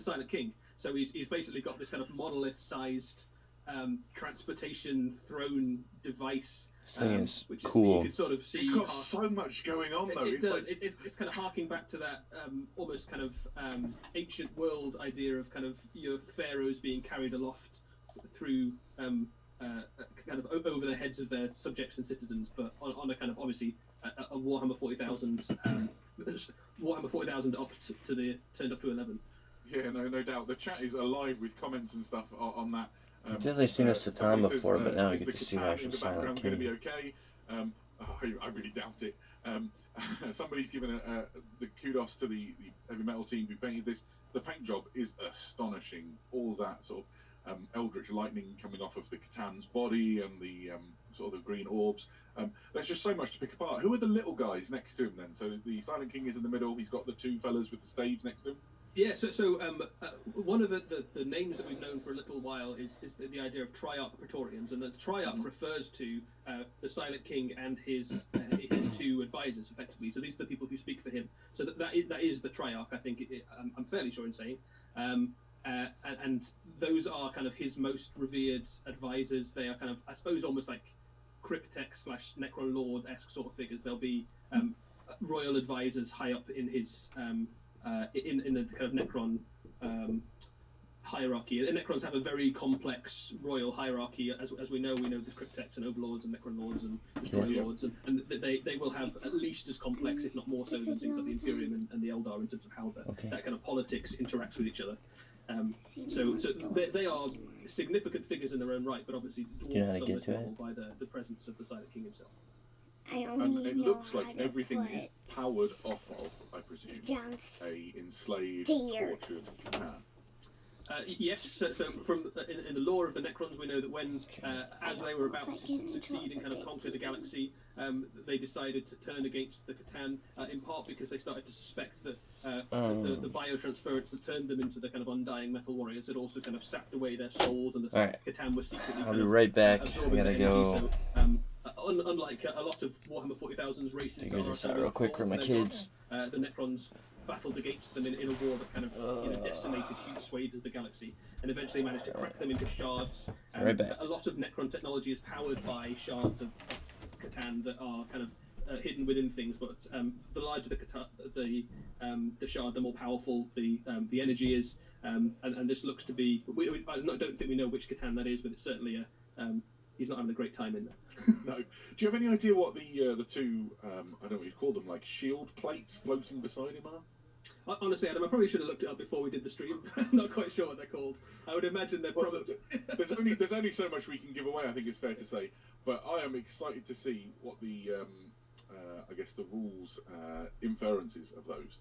Silent King. So he's basically got this kind of monolith-sized transportation throne device. Which is cool. You can sort of see. It's got so much going on, though. It's kind of harking back to that almost kind of ancient world idea of kind of your pharaohs being carried aloft through kind of over the heads of their subjects and citizens, but on a kind of obviously a Warhammer 40,000 Warhammer 40,000 up to the turned up to 11. Yeah, no doubt. The chat is alive with comments and stuff on that. I've definitely seen a Satan before, but now I get to see the actual Silent King. Going to be okay. I really doubt it. Somebody's given the kudos to the heavy metal team who painted this. The paint job is astonishing. All that sort of eldritch lightning coming off of the Catan's body and the sort of the green orbs. There's just so much to pick apart. Who are the little guys next to him then? So the Silent King is in the middle. He's got the two fellas with the staves next to him. Yeah, so one of the names that we've known for a little while is the idea of Triarch Praetorians, and the Triarch refers to the Silent King and his two advisors, effectively. So these are the people who speak for him. So that is the Triarch, I think. I'm fairly sure in saying. And those are kind of his most revered advisors. They are kind of, I suppose, almost like Cryptex / Necron Lord-esque sort of figures. They'll be royal advisors high up in his... in the kind of Necron hierarchy. And Necrons have a very complex royal hierarchy, as we know the Cryptex and Overlords and Necron Lords and Destroy Lords, and they will have at least as complex, if not more so, than things like the Imperium and the Eldar in terms of how that kind of politics interacts with each other. So they are significant figures in their own right, but obviously dwarfed by the presence of the Silent King himself. And it looks like everything is powered off of, I presume, a enslaved, tortured man. Yes, so from in the lore of the Necrons, we know that when, as they were about to succeed and kind of conquer the galaxy, they decided to turn against the Catan, in part because they started to suspect that the biotransference that turned them into the kind of undying metal warriors had also kind of sapped away their souls, and the Catan was secretly I'll be right back. I gotta go. So, unlike a lot of Warhammer 40,000's races, figure this out real quick for my kids. The Necrons battled against them in a war that kind of decimated huge swathes of the galaxy, and eventually managed to crack them into shards. Right back. A lot of Necron technology is powered by shards of Catan that are kind of hidden within things. But the larger the shard, the more powerful the energy is. And this looks to be. I don't think we know which Catan that is, but it's certainly he's not having a great time in there. No. Do you have any idea what the two I don't know what you'd call them, like shield plates floating beside him are? Honestly, Adam, I probably should have looked it up before we did the stream. I'm not quite sure what they're called. I would imagine they're probably... there's only so much we can give away, I think it's fair to say. But I am excited to see what the, I guess, the rules inferences of those.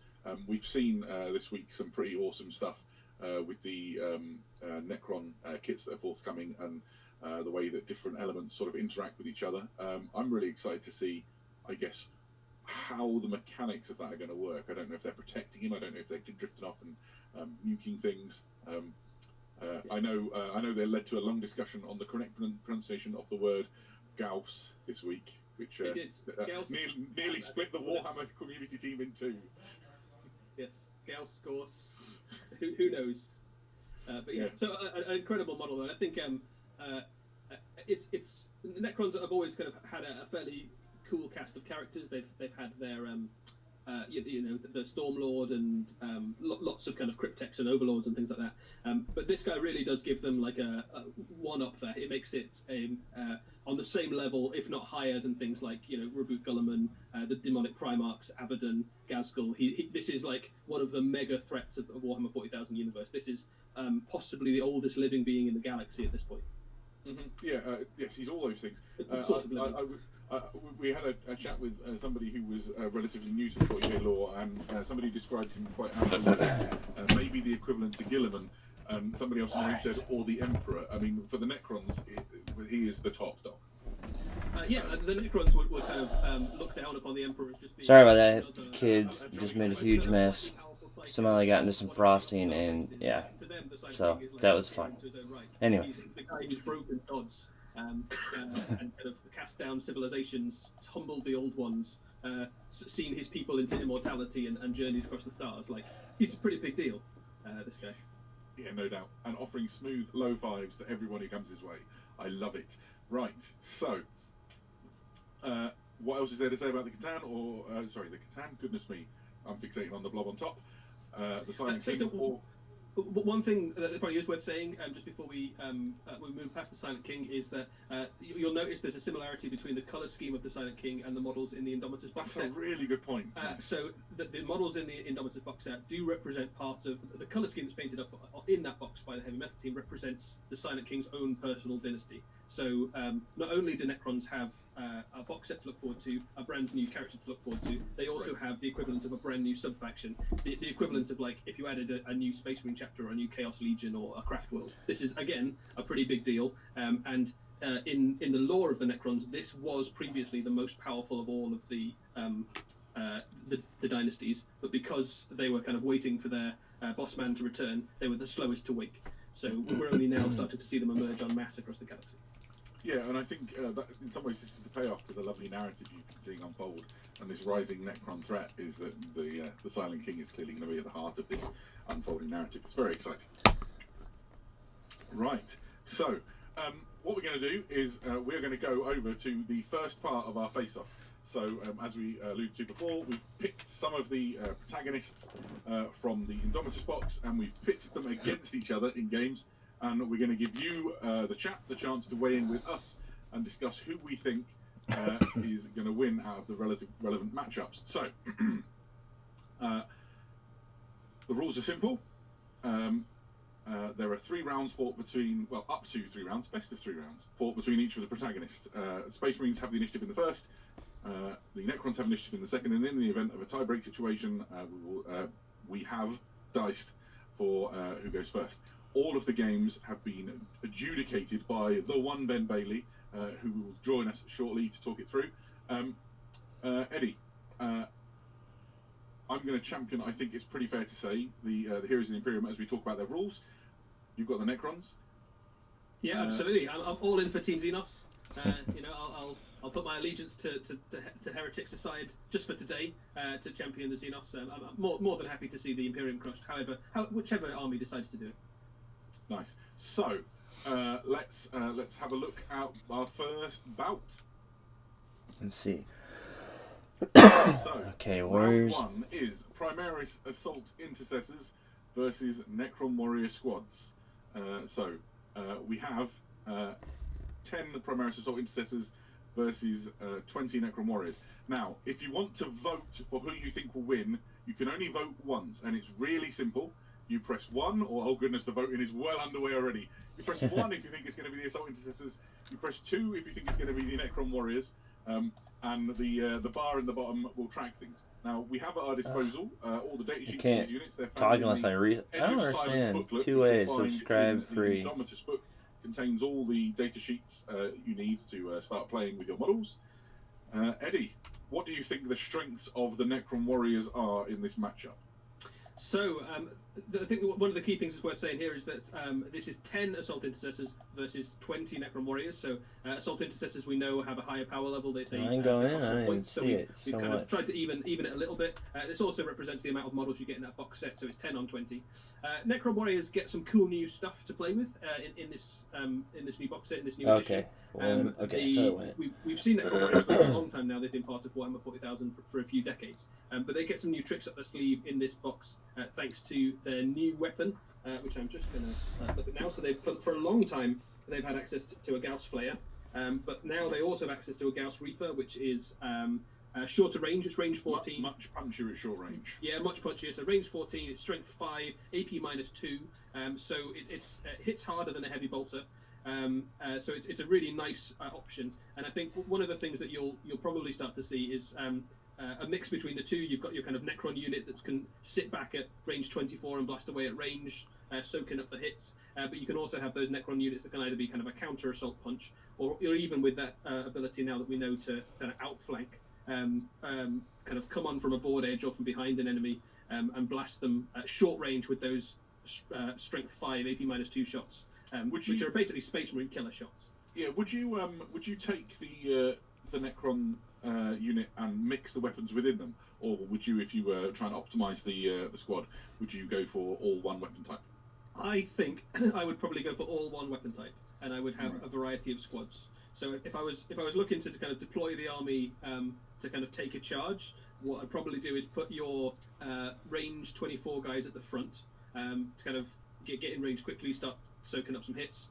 We've seen this week some pretty awesome stuff with the Necron kits that are forthcoming, and the way that different elements sort of interact with each other. I'm really excited to see, I guess, how the mechanics of that are going to work. I don't know if they're protecting him. I don't know if they're drifting off and nuking things. I know they led to a long discussion on the correct pronunciation of the word Gauss this week, which nearly split the Warhammer community team in two. Yes, Gauss, Gauss. Who knows? But yeah, so an incredible model, and I think it's Necrons have always kind of had a fairly cool cast of characters. They've had their the Stormlord and lots of kind of Cryptex and Overlords and things like that. But this guy really does give them like a one up there. It makes it on the same level, if not higher, than things like Reboot Guilliman, the Demonic Primarchs, Abaddon, Ghazghkull. This is like one of the mega threats of the Warhammer 40,000 universe. This is possibly the oldest living being in the galaxy at this point. Mm-hmm. Yeah, yes, he's all those things. We had a chat with somebody who was relatively new to the 40k lore, and somebody described him quite aptly, maybe the equivalent to Guilliman. Somebody else said, or the Emperor. I mean, for the Necrons, he is the top dog. The Necrons would kind of look down upon the Emperor as just being... Sorry about that, kids. Just made a huge mess. Somehow I got into some frosting, and yeah, so that was fun. Anyway. The guy who's broken gods and kind of cast down civilizations, humbled the old ones, seen his people into immortality and journeyed across the stars. Like, he's a pretty big deal, this guy. Yeah, no doubt. And offering smooth low fives to everyone who comes his way. I love it. Right, so what else is there to say about the Catan? The Catan. Goodness me, I'm fixating on the blob on top. The Silent King. One thing that probably is worth saying, just before we move past the Silent King, is that you'll notice there's a similarity between the colour scheme of the Silent King and the models in the Indomitus box set. That's a really good point. So the models in the Indomitus box set do represent parts of the colour scheme that's painted up in that box by the Heavy Metal team represents the Silent King's own personal dynasty. So not only do Necrons have a box set to look forward to, a brand new character to look forward to, they also have the equivalent of a brand new sub-faction, the equivalent of, like, if you added a new Space Marine chapter or a new Chaos Legion or a Craft World. This is, again, a pretty big deal. In the lore of the Necrons, this was previously the most powerful of all of the dynasties, but because they were kind of waiting for their boss man to return, they were the slowest to wake. So we're only now starting to see them emerge en masse across the galaxy. Yeah, and I think that in some ways this is the payoff to the lovely narrative you've been seeing unfold, and this rising Necron threat is that the Silent King is clearly going to be at the heart of this unfolding narrative. It's very exciting. Right, so what we're going to do is we're going to go over to the first part of our face-off. So, as we alluded to before, we've picked some of the protagonists from the Indomitus box, and we've pitted them against each other in games. And we're going to give you, the chat, the chance to weigh in with us and discuss who we think is going to win out of the relevant matchups. So, the rules are simple. There are 3 rounds fought between, well, up to 3 rounds, best of 3 rounds, fought between each of the protagonists. Space Marines have the initiative in the first, the Necrons have initiative in the second, and in the event of a tie-break situation, we have diced for who goes first. All of the games have been adjudicated by the one Ben Bailey, who will join us shortly to talk it through. Eddie, I'm going to champion, I think it's pretty fair to say, the Heroes of the Imperium as we talk about their rules. You've got the Necrons. Yeah, absolutely. I'm all in for Team Xenos. I'll put my allegiance to heretics aside just for today to champion the Xenos. I'm more than happy to see the Imperium crushed. However, whichever army decides to do it. Nice. So let's have a look at our first bout. Let's see. So, okay, Warriors. Round 1 is Primaris Assault Intercessors versus Necron Warrior Squads. We have 10 Primaris Assault Intercessors versus 20 Necron Warriors. Now, if you want to vote for who you think will win, you can only vote once, and it's really simple. You press 1, or oh goodness, the voting is well underway already. You press 1 if you think it's going to be the Assault Intercessors. You press 2 if you think it's going to be the Necron Warriors. And the bar in the bottom will track things. Now, we have at our disposal all the data sheets for these units. They're talk found unless I read. I don't understand. Booklet, 2 ways. Subscribe free. The Indomitus book contains all the data sheets you need to start playing with your models. Eddie, what do you think the strengths of the Necron Warriors are in this matchup? So, I think one of the key things that's worth saying here is that this is 10 Assault Intercessors versus 20 Necron Warriors. So, Assault Intercessors we know have a higher power level. They I ain't going in. I didn't even see it. We've kind of tried to even it a little bit. This also represents the amount of models you get in that box set. So it's 10 on 20. Necron Warriors get some cool new stuff to play with in this new box set, in this new edition. We've seen Necron Warriors for a long time now. They've been part of Warhammer 40,000 for a few decades. But they get some new tricks up their sleeve in this box, thanks to their new weapon, which I'm just going to look at now. So they've for a long time they've had access to a Gauss Flayer, but now they also have access to a Gauss Reaper, which is shorter range. It's range 14. Much punchier at short range. Yeah, much punchier. So range 14. It's strength 5, AP -2. So it hits harder than a heavy bolter. So it's a really nice option. And I think one of the things that you'll probably start to see is a mix between the two. You've got your kind of Necron unit that can sit back at range 24 and blast away at range, soaking up the hits. But you can also have those Necron units that can either be kind of a counter assault punch, or even with that ability now that we know to kind of outflank, kind of come on from a board edge or from behind an enemy and blast them at short range with those strength 5 AP -2 shots, which are basically Space Marine killer shots. Yeah, would you take the Necron unit and mix the weapons within them, or would you, if you were trying to optimize the squad, would you go for all one weapon type? I think I would probably go for all one weapon type, and I would have a variety of squads. So if I was looking to kind of deploy the army to kind of take a charge, what I'd probably do is put your range 24 guys at the front to kind of get in range quickly, start soaking up some hits,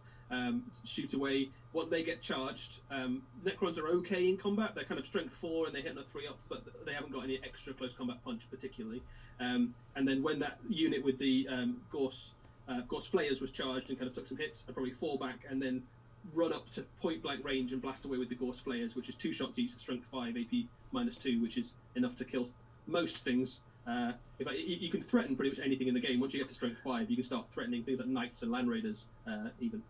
shoot away. When they get charged, Necrons are okay in combat. They're kind of strength 4 and they hit on a 3-up, but they haven't got any extra close combat punch particularly. And then when that unit with the Gorse Flayers was charged and kind of took some hits, I'd probably fall back and then run up to point blank range and blast away with the Gorse Flayers, which is 2 shots each, strength 5, AP -2, which is enough to kill most things. You can threaten pretty much anything in the game. Once you get to strength 5, you can start threatening things like knights and land raiders even.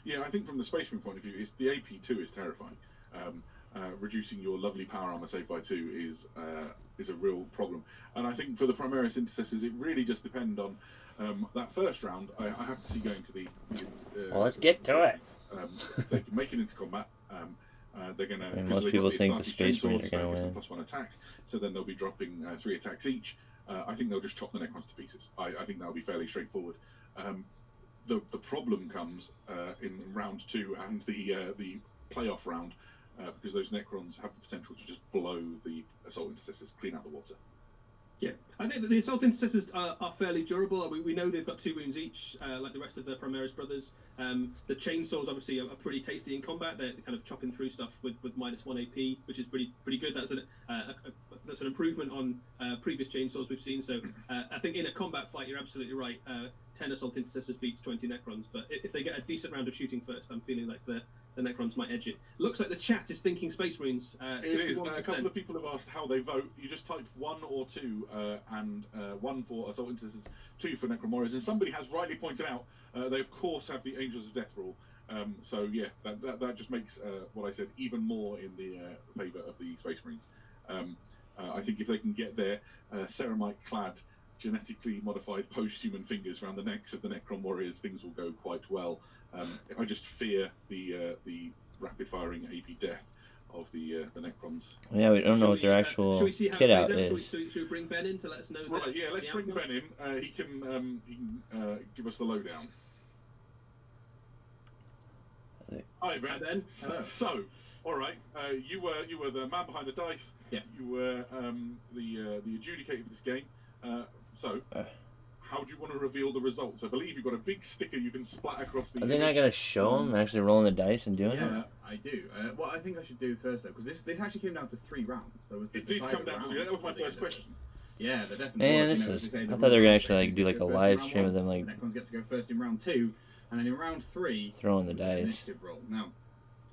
Yeah, I think from the Space Marine point of view, the AP2 is terrifying. Reducing your lovely power armor saved by 2 is a real problem. And I think for the Primaris Intercessors, it really just depends on that first round. I have to see going to the well, let's get to it. If they can make it into combat, they're going to... Most people think the Space Marines are going to win. +1 attack, so then they'll be dropping 3 attacks each. I think they'll just chop the Necrons to pieces. I think that'll be fairly straightforward. The problem comes in round 2 and the playoff round, because those Necrons have the potential to just blow the Assault Intercessors clean out the water. Yeah, I think that the Assault Intercessors are fairly durable. We know they've got 2 wounds each, like the rest of the Primaris brothers. The chainsaws obviously are pretty tasty in combat. They're kind of chopping through stuff with -1 AP, which is pretty good. That's an improvement on previous chainsaws we've seen. So I think in a combat fight, you're absolutely right. 10 Assault Intercessors beats 20 Necrons. But if they get a decent round of shooting first, I'm feeling like the Necrons might edge it. Looks like the chat is thinking Space Marines. It is. A couple of people have asked how they vote. You just type 1 or 2, and 1 for Assault Intercessors, 2 for Necron Warriors. And somebody has rightly pointed out they of course have the Angels of Death rule. So yeah, that just makes what I said even more in the favour of the Space Marines. I think if they can get their ceramite-clad, genetically modified post-human fingers around the necks of the Necron Warriors, things will go quite well. I just fear the rapid-firing AP death of the Necrons. Yeah, we don't know what their actual kit out is. Should we bring Ben in to let us know? Right, yeah, let's bring Ben in. He can give us the lowdown. Hi, Ben. Hi, Ben. So, all right, you were the man behind the dice. Yes. You were the adjudicator of this game. So, how do you want to reveal the results? I believe you've got a big sticker you can splat across the... Are they not going to show them actually rolling the dice and doing it? Yeah, I do. What I think I should do first, though, because this actually came down to 3 rounds. There was the it did come down to 3. That was my first question. Yeah, they're definitely... Man, this is... I thought they were going to actually like do like a live stream of them like... Necrons get to go first in round 2, and then in round 3... Throwing the dice. Initiative roll. Now,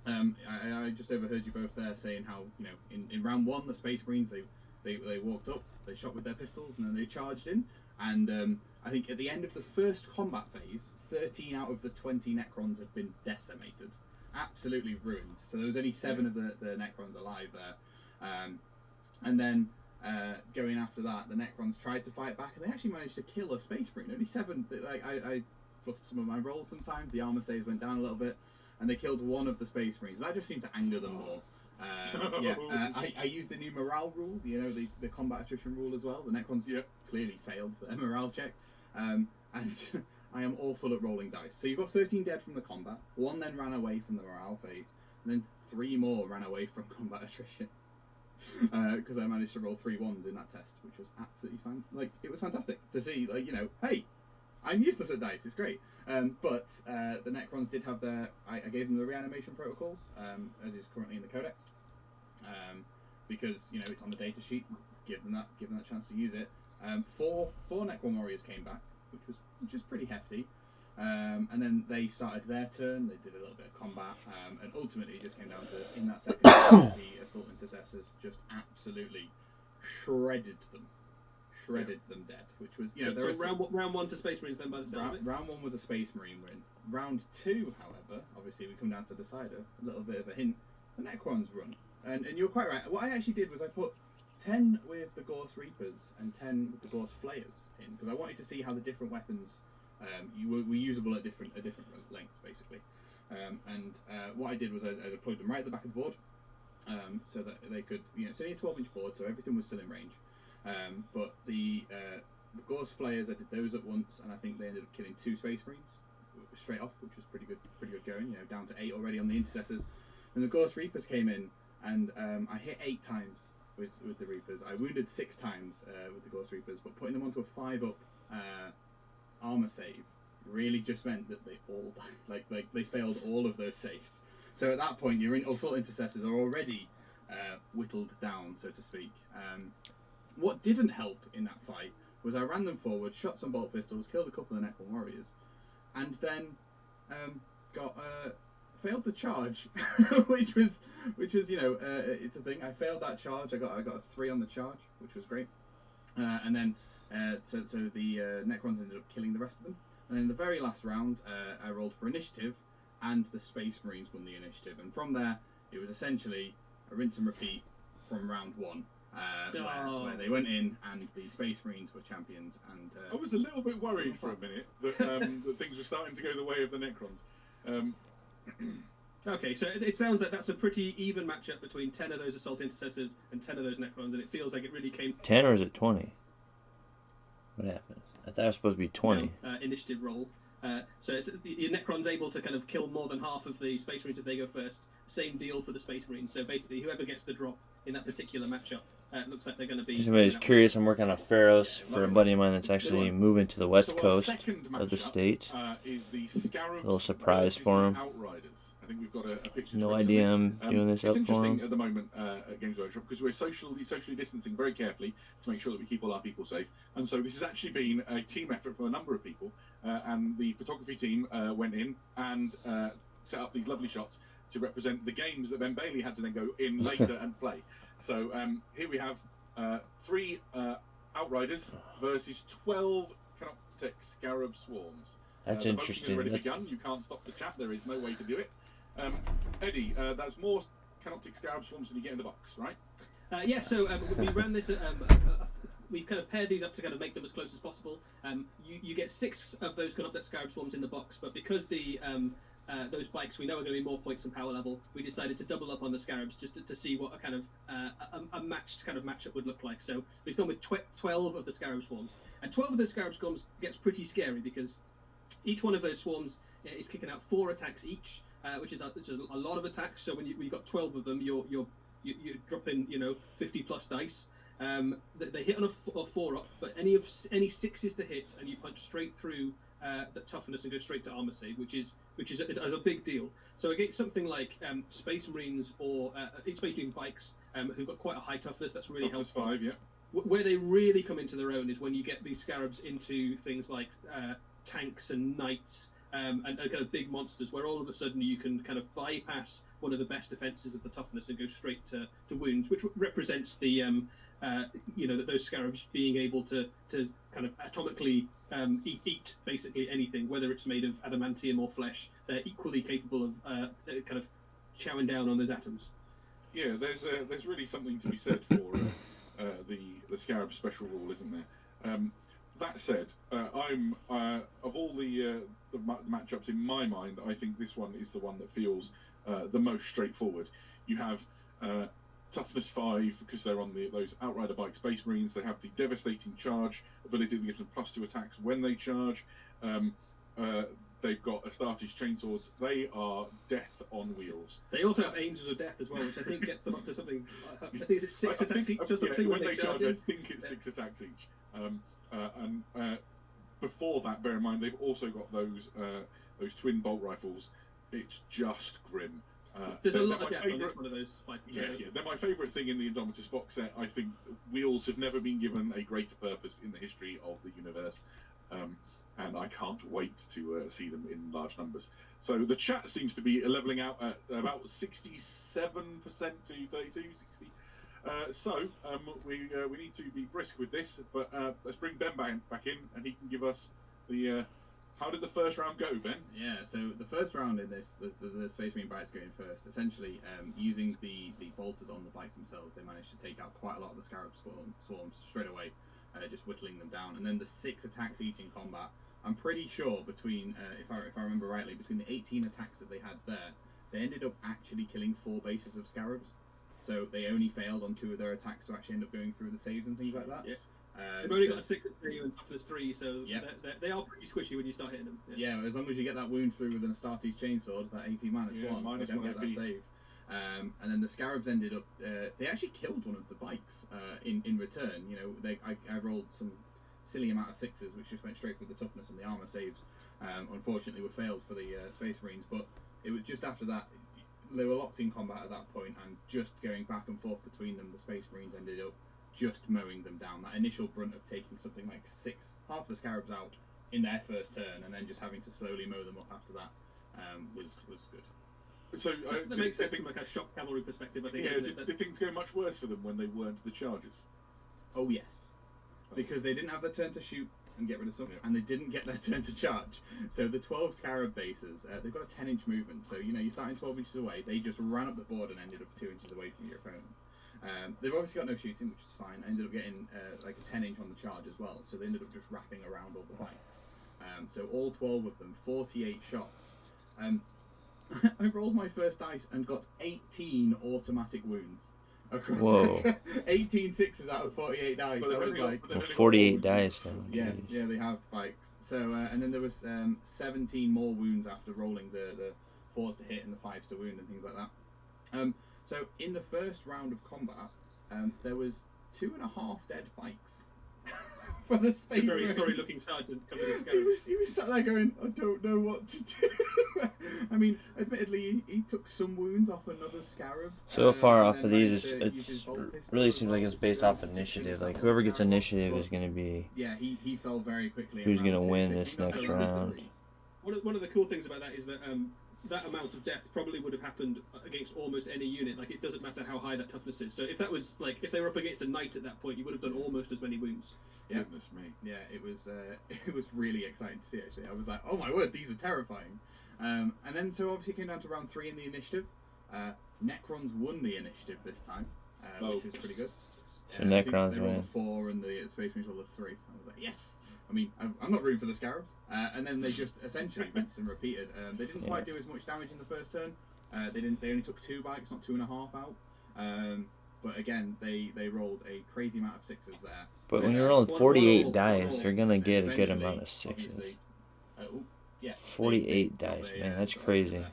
I just overheard you both there saying how, you know, in round 1, the Space Marines, they walked up, they shot with their pistols, and then they charged in. And I think at the end of the first combat phase, 13 out of the 20 Necrons had been decimated. Absolutely ruined. So there was only 7 of the Necrons alive there. And then going after that, the Necrons tried to fight back, and they actually managed to kill a Space Marine. Only 7. Like, I fluffed some of my rolls sometimes. The armor saves went down a little bit, and they killed 1 of the Space Marines. That just seemed to anger them more. I used the new morale rule, you know, the combat attrition rule as well. The Necrons clearly failed their morale check, and I am awful at rolling dice. So you've got 13 dead from the combat, 1 then ran away from the morale phase, and then 3 more ran away from combat attrition. Because I managed to roll 3 1s in that test, which was absolutely fun. Like, it was fantastic to see, like, you know, hey, I'm useless at dice, it's great. But the Necrons did have their... I gave them the reanimation protocols, as is currently in the Codex. Because, you know, it's on the data sheet, give them that chance to use it. 4 Necron Warriors came back, which was pretty hefty. And then they started their turn, they did a little bit of combat, and ultimately it just came down to, in that second round, the Assault Intercessors just absolutely shredded them dead, which was, you know... So round 1 to Space Marines then by the sound of it? Round 1 was a Space Marine win. Round 2, however, obviously we come down to Decider, a little bit of a hint, the Necrons run. And you're quite right, what I actually did was I put 10 with the Gorse Reapers and 10 with the Gorse Flayers in, because I wanted to see how the different weapons were usable at different lengths, basically. And what I did was I deployed them right at the back of the board, so that they could, you know, it's only a 12-inch board, so everything was still in range. But the the Ghost Flayers, I did those at once, and I think they ended up killing 2 Space Marines straight off, which was pretty good going. You know, down to 8 already on the Intercessors. And the Ghost Reapers came in, and I hit 8 times with the Reapers. I wounded 6 times with the Ghost Reapers, but putting them onto a 5-up armor save really just meant that they all like they failed all of those saves. So at that point, your Assault Intercessors are already whittled down, so to speak. What didn't help in that fight was I ran them forward, shot some bolt pistols, killed a couple of Necron warriors, and then got failed the charge, which was you know it's a thing. I failed that charge. I got a 3 on the charge, which was great, and then so the Necrons ended up killing the rest of them. And in the very last round, I rolled for initiative, and the Space Marines won the initiative. And from there, it was essentially a rinse and repeat from round 1. Where they went in and the Space Marines were champions. And I was a little bit worried for a minute that, that things were starting to go the way of the Necrons. Okay, so it sounds like that's a pretty even matchup between 10 of those Assault Intercessors and 10 of those Necrons, and it feels like it really came... 10 or is it 20? What happened? I thought it was supposed to be 20. Initiative roll. So your Necron's able to kind of kill more than half of the Space Marines if they go first. Same deal for the Space Marines. So basically, whoever gets the drop in that particular matchup looks like they're going to be... If somebody's curious, I'm working on Pharaohs for a buddy of mine that's actually moving to the west coast of the state. Is the Scarabs Little surprise for him. Outriders. I think we've got a picture. No idea I'm doing this up it's for interesting him. at the moment at Games Workshop because we're socially distancing very carefully to make sure that we keep all our people safe. And so this has actually been a team effort from a number of people. And the photography team went in and set up these lovely shots to represent the games that Ben Bailey had to then go in later and play. So here we have 3 Outriders versus 12 Canoptek Scarab Swarms. That's the interesting. voting has already begun. You can't stop the chat. There is no way to do it. Eddie, that's more Canoptek Scarab Swarms than you get in the box, right? Yeah, so we ran this... we've kind of paired these up to kind of make them as close as possible. You get 6 of those Canoptek Scarab Swarms in the box, but because the those bikes we know are going to be more points and power level, we decided to double up on the Scarabs just to see what a kind of a matched kind of matchup would look like. So we've gone with 12 of the Scarab Swarms, and 12 of those Scarab Swarms gets pretty scary because each one of those swarms is kicking out 4 attacks each, which is a lot of attacks. So when you've got 12 of them, you're dropping 50 plus dice. They hit on a 4-up, but any 6s to hit, and you punch straight through the toughness and go straight to armor save, which is a big deal. So against something like Space Marines or Space Marine bikes who've got quite a high toughness, that's really helpful. 5, yeah. Where they really come into their own is when you get these Scarabs into things like tanks and knights and kind of big monsters, where all of a sudden you can kind of bypass one of the best defenses of the toughness and go straight to wounds, which represents the that those Scarabs being able to kind of atomically eat basically anything, whether it's made of adamantium or flesh. They're equally capable of kind of chowing down on those atoms. Yeah, there's really something to be said for the Scarab special rule, isn't there? That said, I'm of all the matchups in my mind, I think this one is the one that feels the most straightforward. You have toughness 5 because they're on those Outrider bike Space Marines. They have the devastating charge ability that gives them +2 attacks when they charge. They've got Astartes chainswords. They are death on wheels. They also have Angels of Death as well, which I think gets them up to something. I think it's 6 attacks each or something. When they charge, I think it's 6 attacks each. And before that, bear in mind they've also got those twin bolt rifles. It's just grim. There's a lot of depth on each one of those. Yeah, they're my favourite thing in the Indomitus box set. I think wheels have never been given a greater purpose in the history of the universe, and I can't wait to see them in large numbers. So the chat seems to be levelling out at about 67% to 32, 60. We need to be brisk with this, but let's bring Ben back in, and he can give us the. How did the first round go, Ben? Yeah, so the first round in this, the Space Marine bikes going first. Essentially, using the bolters on the bikes themselves, they managed to take out quite a lot of the Scarab swarms straight away, just whittling them down. And then the 6 attacks each in combat. I'm pretty sure between, if I remember rightly, between the 18 attacks that they had there, they ended up actually killing 4 bases of Scarabs. So they only failed on 2 of their attacks to actually end up going through the saves and things like that. Yeah. They've only got a 6 and toughness 3, so Yep. they are pretty squishy when you start hitting them. Yeah, as long as you get that wound through with an Astartes chainsword, that AP -1, you don't get that save. And then the Scarabs ended up. They actually killed one of the bikes in return. You know, I rolled some silly amount of 6s, which just went straight for the toughness and the armor saves. Unfortunately, were failed for the Space Marines, but it was just after that. They were locked in combat at that point, and just going back and forth between them, the Space Marines ended up just mowing them down. That initial brunt of taking something like half the Scarabs out in their first turn, and then just having to slowly mow them up after that was good. So that makes sense from like a shock cavalry perspective, I think. Yeah, did things go much worse for them when they weren't the Chargers? Oh yes, because they didn't have the turn to shoot and get rid of some, and they didn't get their turn to charge. So the 12 Scarab bases, they've got a 10-inch movement. So you know, you're starting 12 inches away. They just ran up the board and ended up 2 inches away from your opponent. They've obviously got no shooting, which is fine. Ended up getting like a 10-inch on the charge as well. So they ended up just wrapping around all the bikes. So all 12 of them, 48 shots. I rolled my first dice and got 18 automatic wounds. Whoa. 18 6s out of 48 dice. I was like, 48 dice then. Yeah, they have bikes. So and then there was 17 more wounds after rolling the 4s to hit and the 5s to wound and things like that. So in the first round of combat, there was 2.5 dead bikes. For the Space Very Marines. sorry-looking sergeant coming in Scarabs. He was sat there going, I don't know what to do. I mean, admittedly, he took some wounds off another Scarab. So far and off then of these, managed to use it's his bolt pistol really as seems well, like it's which based killed off some initiative. Like Scarab whoever gets Scarab. initiative is But, going to be yeah, he fell very quickly. who's going to win this next round. One of the cool things about that is that that amount of death probably would have happened against almost any unit. Like, it doesn't matter how high that toughness is. So if that was like, if they were up against a knight at that point, you would have done almost as many wounds. Yeah. Goodness me. Yeah, it was really exciting to see, actually. I was like, oh my word, these are terrifying. And then so obviously it came down to round 3 in the initiative. Necrons won the initiative this time, which was pretty good. So Necrons they rolled win. a 4 and the Space Marines rolled a 3. I was like, yes! I mean, I'm not rooting for the Scarabs. And then they just essentially rinsed and repeated. They didn't quite do as much damage in the first turn. They only took 2 bikes, not 2.5 out. But again, they rolled a crazy amount of 6s there. But when you're rolling 48 dice, you're going to get a good amount of 6s. 48 dice, man, that's crazy.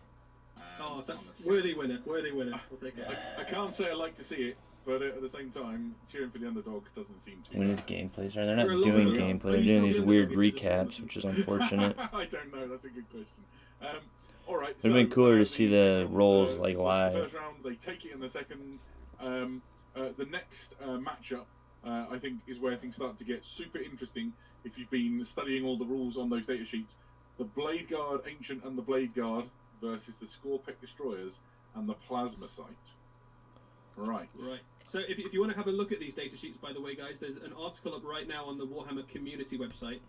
Oh, that's worthy winner. We'll take it. I can't say I like to see it, but at the same time, cheering for the underdog doesn't seem to. I mean, it's gameplays, right? They're not doing gameplay. They're doing these weird recaps, which is unfortunate. I don't know. That's a good question. All right. It'd been cooler to see the rolls like The live. first round, they take it in the second. The next matchup, I think, is where things start to get super interesting. If you've been studying all the rules on those data sheets, the Blade Guard Ancient and the Blade Guard versus the Scorpec Destroyers and the Plasma Sight. Right. So if you want to have a look at these data sheets, by the way, guys, there's an article up right now on the Warhammer community website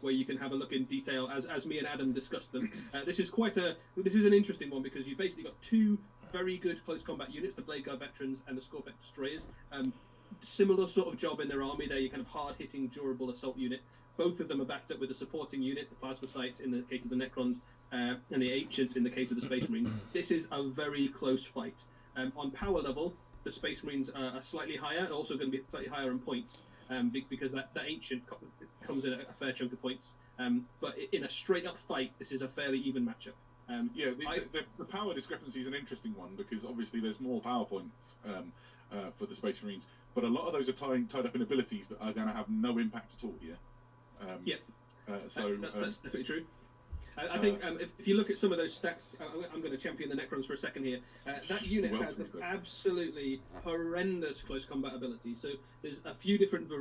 where you can have a look in detail as me and Adam discussed them. This is an interesting one because you've basically got 2 very good close combat units, the Blade Guard Veterans and the Scorpec Destroyers. Similar sort of job in their army. They're your kind of hard-hitting, durable assault unit. Both of them are backed up with a supporting unit, the Plasma Sight in the case of the Necrons, and the Ancient in the case of the Space Marines. This is a very close fight. On power level, the Space Marines are slightly higher, also going to be slightly higher in points, because that Ancient comes in a fair chunk of points. But in a straight-up fight, this is a fairly even matchup. The power discrepancy is an interesting one because obviously there's more power points for the Space Marines, but a lot of those are tied up in abilities that are going to have no impact at all here. That's definitely true. I think if you look at some of those stats, I'm going to champion the Necrons for a second here. That unit has an absolutely horrendous close combat ability. So there's a few different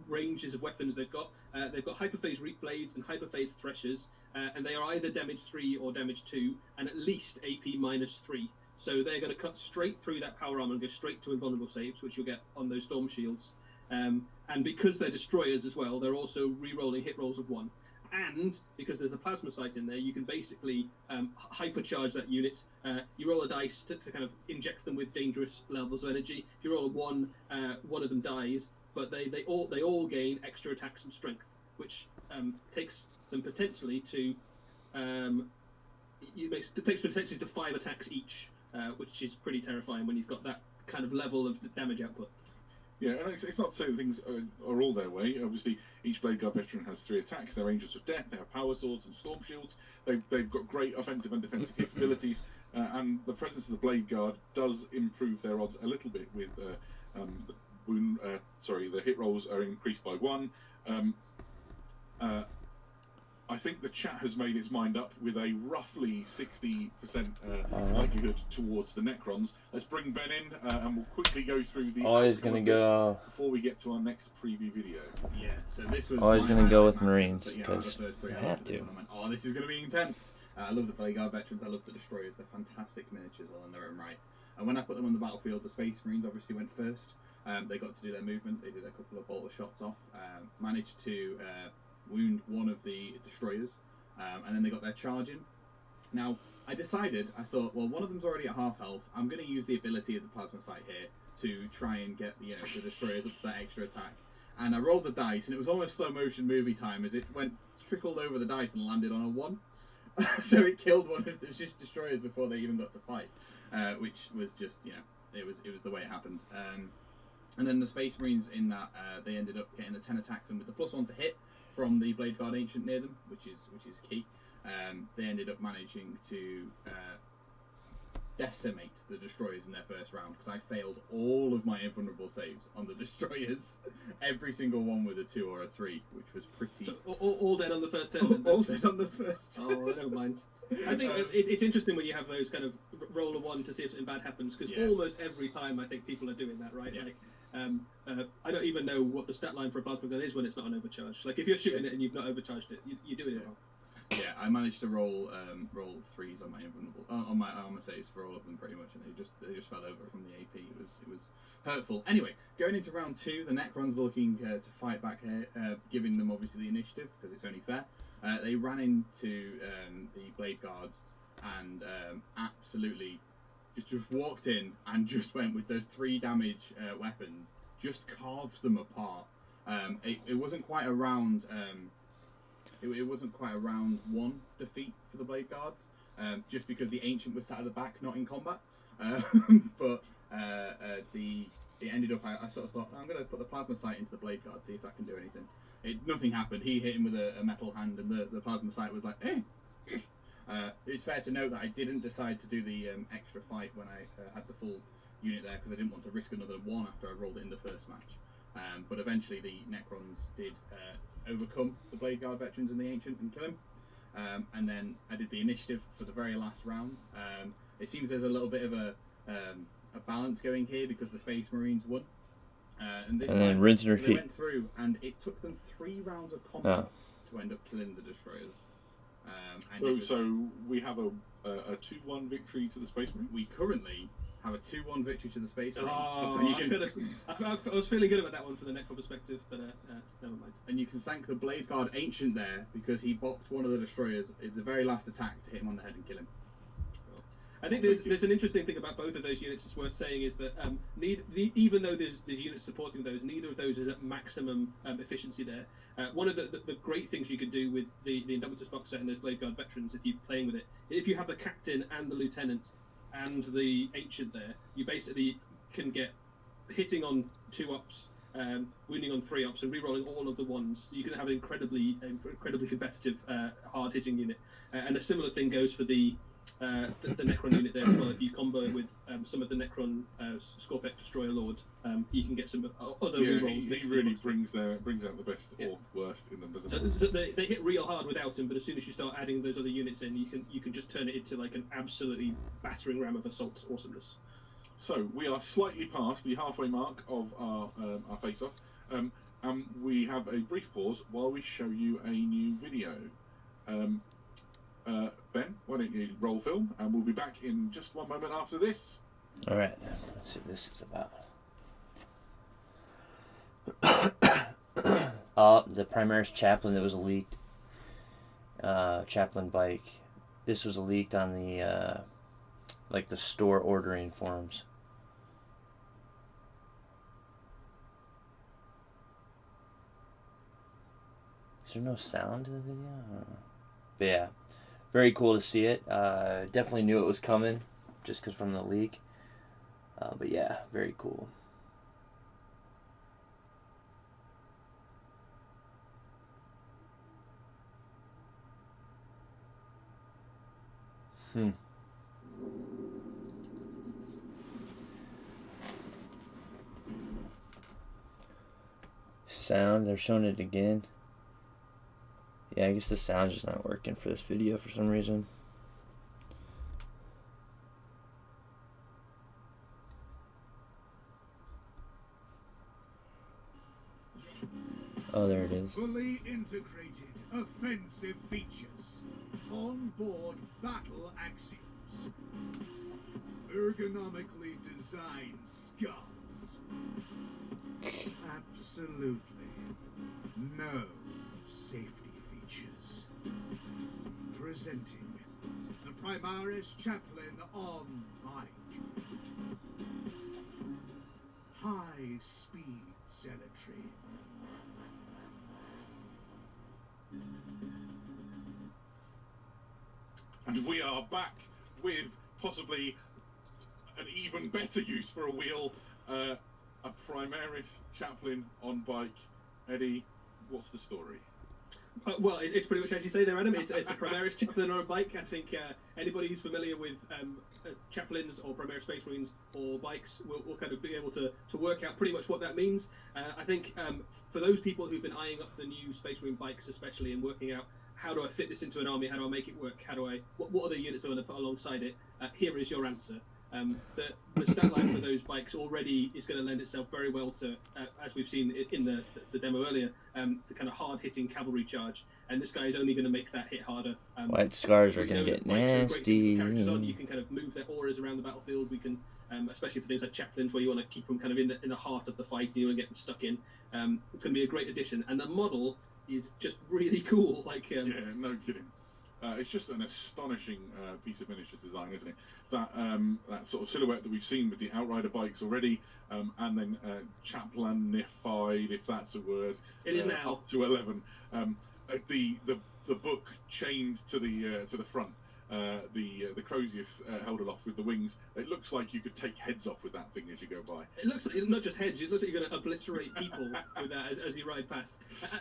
ranges of weapons they've got. They've got hyperphase reap blades and hyperphase threshers, and they are either damage 3 or damage 2, and at least AP -3. So they're going to cut straight through that power armor and go straight to invulnerable saves, which you'll get on those storm shields. And because they're destroyers as well, they're also re-rolling hit rolls of 1. And because there's a Plasma Sight in there, you can basically hypercharge that unit. You roll a dice to kind of inject them with dangerous levels of energy. If you roll a 1, one of them dies, but they all gain extra attacks and strength, which takes them potentially to takes potentially to 5 attacks each, which is pretty terrifying when you've got that kind of level of damage output. Yeah, and it's not to say that things are all their way. Obviously, each Blade Guard veteran has 3 attacks. They're Angels of Death. They have Power Swords and Storm Shields. They've got great offensive and defensive capabilities. And the presence of the Blade Guard does improve their odds a little bit with the hit rolls are increased by 1. I think the chat has made its mind up with a roughly 60% likelihood towards the Necrons. Let's bring Ben in, and we'll quickly go through the. Always going to go. Before we get to our next preview video. Yeah, so this was. Always going to go with match, Marines, but, because I have to. Went, oh, this is going to be intense. I love the Blade Guard veterans. I love the Destroyers. They're fantastic miniatures all in their own right. And when I put them on the battlefield, the Space Marines obviously went first. They got to do their movement. They did a couple of bolter shots off. Managed to wound one of the Destroyers. And then they got their charge in. Now, I thought, well, one of them's already at half health. I'm going to use the ability of the Plasma Sight here to try and get the Destroyers up to that extra attack. And I rolled the dice, and it was almost slow motion movie time as it trickled over the dice and landed on a 1. So it killed one of the Destroyers before they even got to fight, which was just, it was the way it happened. And then the Space Marines in that, they ended up getting the 10 attacks, and with the +1 to hit from the Blade Guard Ancient near them, which is key. They ended up managing to decimate the Destroyers in their first round, because I failed all of my invulnerable saves on the Destroyers. Every single one was a 2 or a 3, which was pretty... So, all dead on the first turn? All dead on the first turn. Oh, never mind. I think it's interesting when you have those kind of roll a 1 to see if something bad happens, because almost every time I think people are doing that, right? Yeah. Like, I don't even know what the stat line for a plasma gun is when it's not an overcharge. Like, if you're shooting it and you've not overcharged it, you're doing it wrong. Yeah, I managed to roll 3s on my invulnerable on my armor saves for all of them pretty much, and they just fell over from the AP. It was hurtful. Anyway, going into round 2, the Necrons looking to fight back here, giving them obviously the initiative because it's only fair. They ran into the Blade Guards and absolutely just walked in and just went with those 3 damage weapons, just carved them apart. It wasn't quite a round. It wasn't quite a round 1 defeat for the Blade Guards, just because the Ancient was sat at the back, not in combat. But it ended up. I sort of thought, I'm going to put the Plasma Sight into the Blade Guard, see if that can do anything. Nothing happened. He hit him with a metal hand, and the Plasma Sight was like, eh. It's fair to note that I didn't decide to do the extra fight when I had the full unit there, because I didn't want to risk another 1 after I rolled it in the first match. But eventually the Necrons did overcome the Blade Guard veterans and the Ancient and kill him. And then I did the initiative for the very last round. It seems there's a little bit of a balance going here because the Space Marines won. And this time rinse and repeat. They went through, and it took them 3 rounds of combat to end up killing the Destroyers. So we have a 2-1 victory to the Space Marines? We currently have a 2-1 victory to the Space Marines. Oh, And you can, I was feeling good about that one for the Necron perspective, but never mind. and you can thank the Blade Guard Ancient there, because he bopped one of the Destroyers in the very last attack to hit him on the head and kill him. I think there's an interesting thing about both of those units that's worth saying is that even though there's units supporting those, neither of those is at maximum efficiency there. One of the great things you can do with the Indomitus box set and those Blade Guard veterans, if you're playing with it, if you have the Captain and the Lieutenant and the Ancient there, you basically can get hitting on 2 ops, wounding on 3 ops, and re-rolling all of the 1s. You can have an incredibly competitive, hard-hitting unit. And a similar thing goes for the Necron unit there as well. If you combo with some of the Necron Scorpec Destroyer Lord, you can get some other re-rolls. He really brings out the best or worst in them, doesn't he? So they hit real hard without him, but as soon as you start adding those other units in, you can just turn it into like an absolutely battering ram of assault awesomeness. So we are slightly past the halfway mark of our face-off, and we have a brief pause while we show you a new video. Ben, why don't you roll film, and we'll be back in just 1 moment after this. All right, let's see what this is about. The Primaris Chaplain that was leaked. Chaplain bike. This was leaked on the the store ordering forums. Is there no sound in the video? I don't know. But yeah, very cool to see it. Definitely knew it was coming, just because from the leak. But yeah, very cool. Sound, they're showing it again. Yeah, I guess the sound's just not working for this video for some reason. Oh, there it is. Fully integrated offensive features. On-board battle axioms. Ergonomically designed skulls. Absolutely no safety features. Presenting the Primaris Chaplain on bike. High-speed zealotry. And we are back with possibly an even better use for a wheel, a Primaris Chaplain on bike. Eddie, what's the story? Well, it's pretty much as you say there, Adam. It's a Primaris Chaplain on a bike. I think anybody who's familiar with Chaplains or Primaris Space Marines or bikes will kind of be able to work out pretty much what that means. I think for those people who've been eyeing up the new Space Marine bikes especially and working out how do I fit this into an army, how do I make it work, what are the units I'm going to put alongside it, here is your answer. The stat line for those bikes already is going to lend itself very well to, as we've seen in the demo earlier, the kind of hard-hitting cavalry charge. And this guy is only going to make that hit harder. White scars are going to get nasty. You can kind of move their auras around the battlefield. We can, especially for things like chaplains, where you want to keep them kind of in the heart of the fight, and you want to get them stuck in. It's going to be a great addition. And the model is just really cool. Yeah, no kidding. It's just an astonishing piece of miniatures design, isn't it? That sort of silhouette that we've seen with the Outrider bikes already, and then Chaplanified, if that's a word. It is now. Up to 11. The book chained to the front. The Crozius held aloft with the wings. It looks like you could take heads off with that thing as you go by. It looks like not just heads. It looks like you're going to obliterate people with that as you ride past.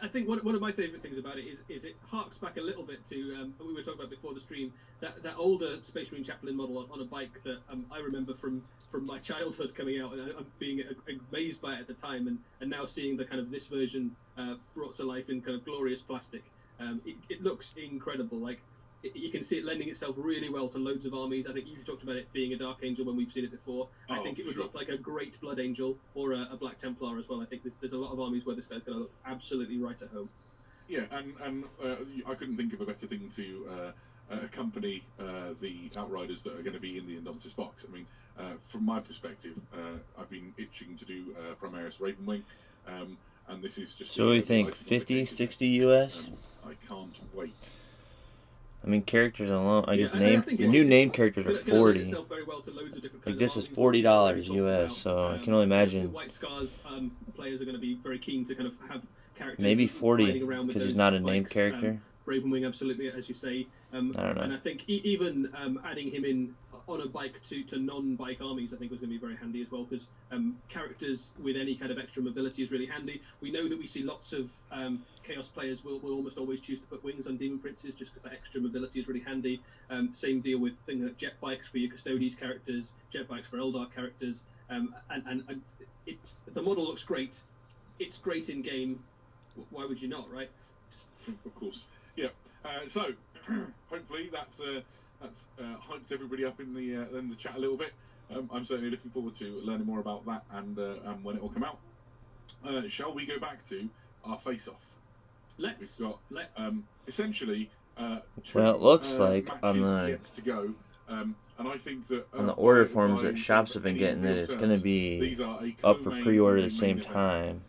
I think one of my favourite things about it is it harks back a little bit to what we were talking about before the stream. That older Space Marine Chaplain model on a bike that I remember from my childhood coming out, and I'm being amazed by it at the time, and now seeing the kind of this version brought to life in kind of glorious plastic. It looks incredible. You can see it lending itself really well to loads of armies. I think you've talked about it being a Dark Angel when we've seen it before. I think it would look like a great Blood Angel or a Black Templar as well. I think there's a lot of armies where this guy's going to look absolutely right at home. Yeah, and I couldn't think of a better thing to accompany the Outriders that are going to be in the Indomitus box. I mean, from my perspective, I've been itching to do Primaris Ravenwing, and this is just... So we think 50, 60 US? I can't wait. I mean, characters alone, I guess new name characters are 40. Like this is $40 US, so I can only imagine. White Scars players are going to be very keen to kind of have characters. Maybe 40 because he's not a named character. Ravenwing, absolutely, as you say. I don't know. And I think even adding him in on a bike to non-bike armies, I think was going to be very handy as well, because characters with any kind of extra mobility is really handy. We know that we see lots of Chaos players will almost always choose to put wings on Demon Princes just because that extra mobility is really handy. Same deal with things like jet bikes for your Custodes characters, jet bikes for Eldar characters, and the model looks great. It's great in game. Why would you not, right? Of course, yeah. So hopefully that's hyped everybody up in the chat a little bit. I'm certainly looking forward to learning more about that and when it will come out. Shall we go back to our face-off? Let's. We've got essentially two, well, it looks like on the yet to go. And I think that on the order forms that shops have been getting, that it's going to be up for pre-order at the same time.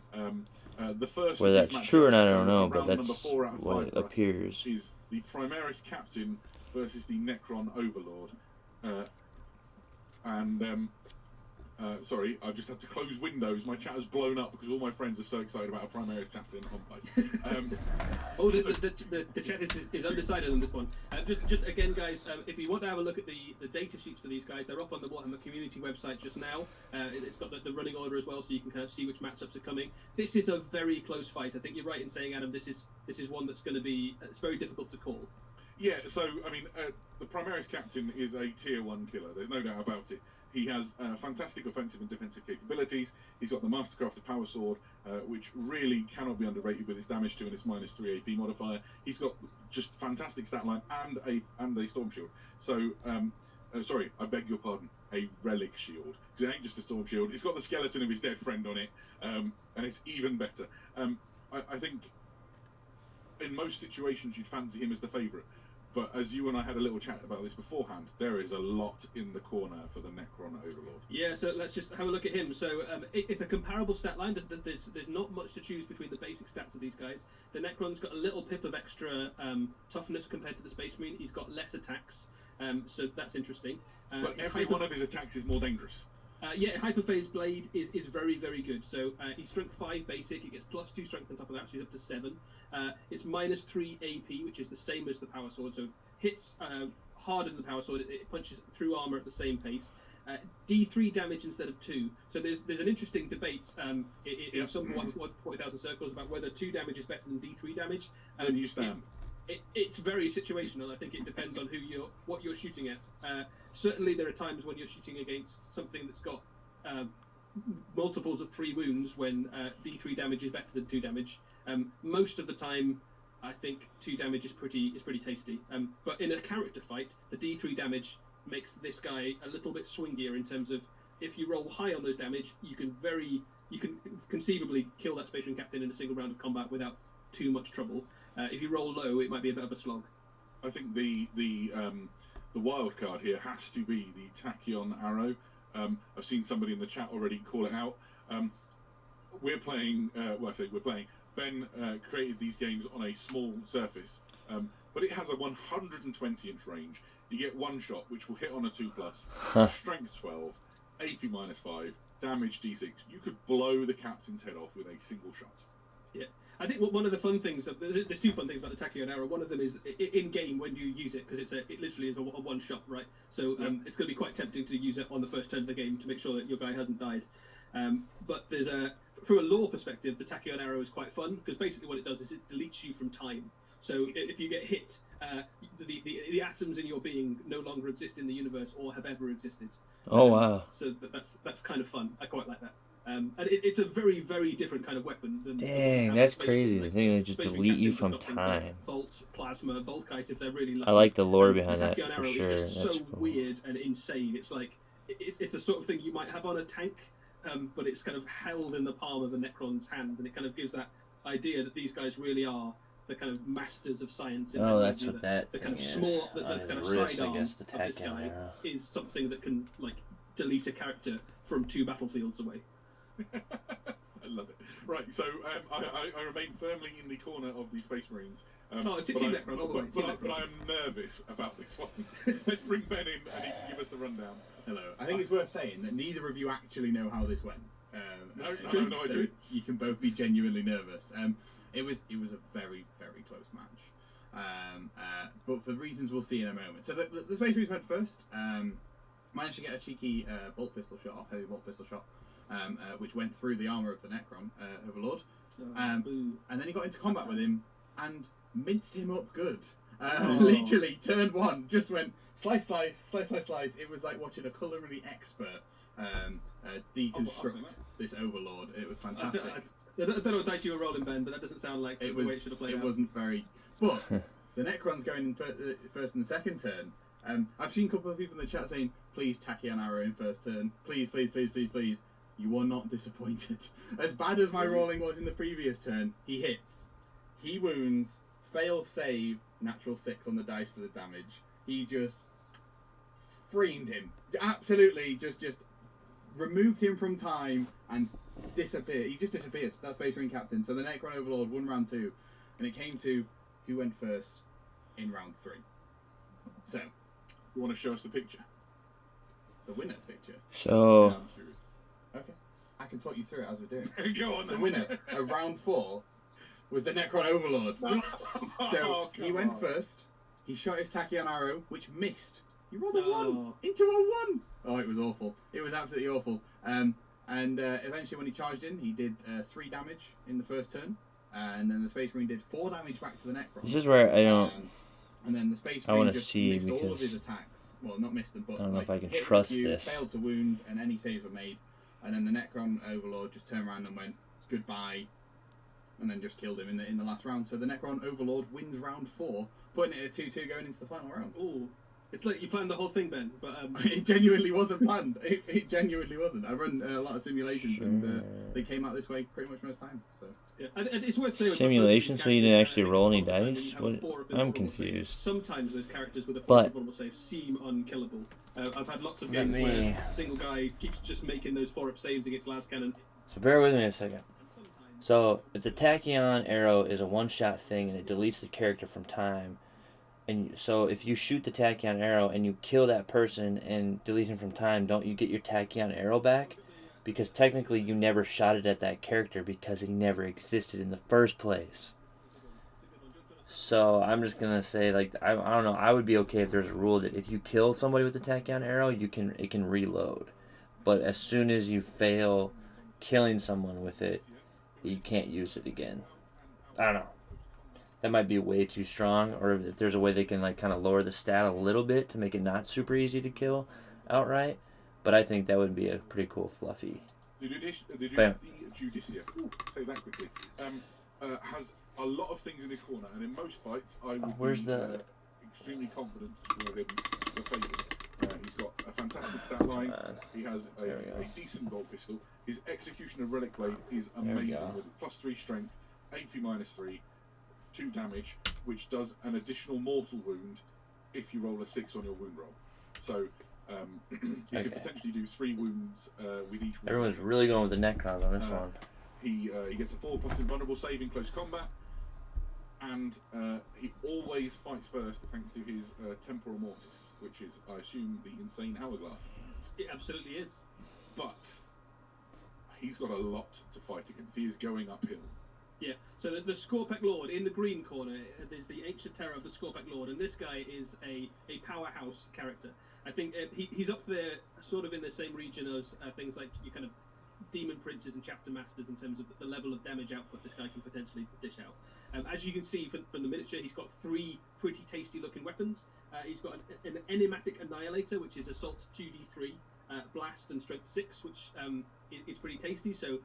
The first whether that's true or not, I don't know, but that's what it appears. Is the Primaris Captain versus the Necron Overlord. Sorry, I've just had to close windows. My chat has blown up because all my friends are so excited about a Primaris Chaplain on bike. The chat is undecided on this one. Just again, guys, if you want to have a look at the data sheets for these guys, they're up on the Warhammer community website just now. It's got the running order as well, so you can kind of see which matchups are coming. This is a very close fight. I think you're right in saying, Adam, this is one that's going to be it's very difficult to call. Yeah, so, I mean, the Primaris captain is a tier 1 killer, there's no doubt about it. He has fantastic offensive and defensive capabilities. He's got the Mastercrafted Power Sword, which really cannot be underrated with its damage 2 and its -3 AP modifier. He's got just fantastic stat line and a Storm Shield. So, sorry, I beg your pardon, a Relic Shield. Because it ain't just a Storm Shield, it's got the skeleton of his dead friend on it, and it's even better. I think in most situations you'd fancy him as the favourite. But as you and I had a little chat about this beforehand, there is a lot in the corner for the Necron Overlord. Yeah, so let's just have a look at him. So it's a comparable stat line. There's not much to choose between the basic stats of these guys. The Necron's got a little pip of extra toughness compared to the Space Marine. He's got less attacks, so that's interesting. But every one of his attacks is more dangerous. Yeah, Hyperphase Blade is very, very good. So he's Strength 5 basic, it gets +2 Strength on top of that, so he's up to 7. It's -3 AP, which is the same as the Power Sword, so hits harder than the Power Sword, it punches through armour at the same pace. D3 damage instead of 2. So there's an interesting debate in some 40,000 circles about whether 2 damage is better than D3 damage. Where do you stand? It's very situational. I think it depends on what you're shooting at. Certainly, there are times when you're shooting against something that's got multiples of 3 wounds when D3 damage is better than 2 damage. Most of the time, I think 2 damage is pretty tasty. But in a character fight, the D3 damage makes this guy a little bit swingier in terms of if you roll high on those damage, you can conceivably kill that Space Marine captain in a single round of combat without too much trouble. If you roll low, it might be a bit of a slog. I think the wild card here has to be the Tachyon Arrow. I've seen somebody in the chat already call it out. We're playing. We're playing. Ben created these games on a small surface, but it has a 120-inch range. You get one shot, which will hit on a 2+, strength 12, AP -5, damage D6. You could blow the captain's head off with a single shot. Yeah. I think one of the fun things, there's 2 fun things about the Tachyon Arrow. One of them is in game when you use it, because it literally is a one shot, right? So it's going to be quite tempting to use it on the first turn of the game to make sure that your guy hasn't died. But there's from a lore perspective, the Tachyon Arrow is quite fun, because basically what it does is it deletes you from time. So if you get hit, the atoms in your being no longer exist in the universe or have ever existed. Oh wow! So that's kind of fun. I quite like that. And it's a very, very different kind of weapon than. Dang, that's crazy. The thing they just delete you from time. Like Bolt, Plasma, Volkite, if they're really lucky. I like the lore behind that Tachyon for Arrow sure. is just That's so cool. weird and insane. It's like it's the sort of thing you might have on a tank, but it's kind of held in the palm of a Necron's hand, and it kind of gives that idea that these guys really are the kind of masters of science. In Oh, that's what that the kind of thing is. small, the On kind his of wrist, I sidearm guess, the of this Tachyon guy Arrow. is something that can like delete a character from 2 battlefields away. I love it. Right, so I remain firmly in the corner of the Space Marines. Team Necron, all the way. But I am nervous about this one. Let's bring Ben in and he can give us the rundown. Hello. I think it's worth saying that neither of you actually know how this went. No, I so do. You can both be genuinely nervous. It was a very, very close match. But for reasons we'll see in a moment. So the Space Marines went first. Managed to get a cheeky bolt pistol shot off, heavy bolt pistol shot, which went through the armour of the Necron Overlord. And then he got into combat with him and minced him up good. Literally, turn 1, just went slice, slice, slice, slice, slice. It was like watching a culinary expert deconstruct this Overlord. It was fantastic. I don't know what dice you were rolling, Ben, but that doesn't sound like the way it should have played out. It wasn't very... But the Necron's going in first and the second turn. I've seen a couple of people in the chat saying, please Tachyon Arrow in first turn. Please, please, please, please, please. You are not disappointed. As bad as my rolling was in the previous turn, he hits. He wounds, fails save, natural 6 on the dice for the damage. He just framed him. Absolutely, just removed him from time and disappeared. He just disappeared. That's Space Marine Captain. So the Necron Overlord won round 2, and it came to who went first in round 3. So, You want to show us the picture? the winner picture. So, I'm curious. Okay. I can talk you through it as we're doing. Go on The then. winner of round 4 was the Necron Overlord. So he went first. He shot his Tachyon Arrow, which missed. He rolled a 1 into a 1. Oh, it was awful. It was absolutely awful. And eventually, when he charged in, he did 3 damage in the first turn, and then the Space Marine did 4 damage back to the Necron. this is where I don't. And then the Space I Marine wanna just see missed all of because his attacks. Well, not missed them, but I don't know if I can hit trust a few, this. failed to wound, and any saves were made. And then the Necron Overlord just turned around and went goodbye, and then just killed him in the last round. So the Necron Overlord wins round 4, putting it at 2-2 going into the final round. Oh, it's like you planned the whole thing, Ben. But It genuinely wasn't planned. It genuinely wasn't. I run a lot of simulations, Sure. and they came out this way pretty much most times. So yeah, and it's worth saying. Simulation, so you didn't actually roll any when you dice? have What? a 4 up in I'm vulnerable save, confused. sometimes those characters with a 4 But- up vulnerable save seem unkillable. I've had lots of Let games me- where a single guy keeps just making those 4 up saves against last cannon. So bear with me a second. And sometimes So if the tachyon arrow is a one-shot thing and it deletes the character from time, and so if you shoot the tachyon arrow and you kill that person and delete him from time, don't you get your tachyon arrow back? Because technically you never shot it at that character because he never existed in the first place. So I'm just gonna say, like, I don't know. I would be okay if there's a rule that if you kill somebody with the tachyon arrow, it can reload. But as soon as you fail killing someone with it, you can't use it again. I don't know. That might be way too strong, or if there's a way they can like kind of lower the stat a little bit to make it not super easy to kill outright. But I think that would be a pretty cool fluffy. The Bam. Judicia, say that quickly, has a lot of things in his corner, and in most fights, I would Where's be the- extremely confident for him the favourite. He's got a fantastic stat line. on. He has There we go. a decent bolt pistol. His execution of Relic Blade is There we amazing go. with +3 strength, AP -3, 2 damage, which does an additional mortal wound if you roll a 6 on your wound roll. So you Okay. could potentially do 3 wounds with each wound. Everyone's really going with the Necrons on this Uh, one. He gets a 4+ invulnerable save in close combat, and he always fights first thanks to his temporal mortis, which is, I assume, the insane hourglass. it absolutely is. But he's got a lot to fight against. He is going uphill. Yeah, so the Scorpec Lord in the green corner, there's the ancient terror of the Scorpec Lord, and this guy is a powerhouse character. I think he's up there, sort of in the same region as things like your kind of Demon Princes and Chapter Masters in terms of the level of damage output this guy can potentially dish out. As you can see from the miniature, he's got 3 pretty tasty looking weapons. He's got an Enigmatic Annihilator, which is Assault 2d3, Blast and Strength 6, which is pretty tasty. So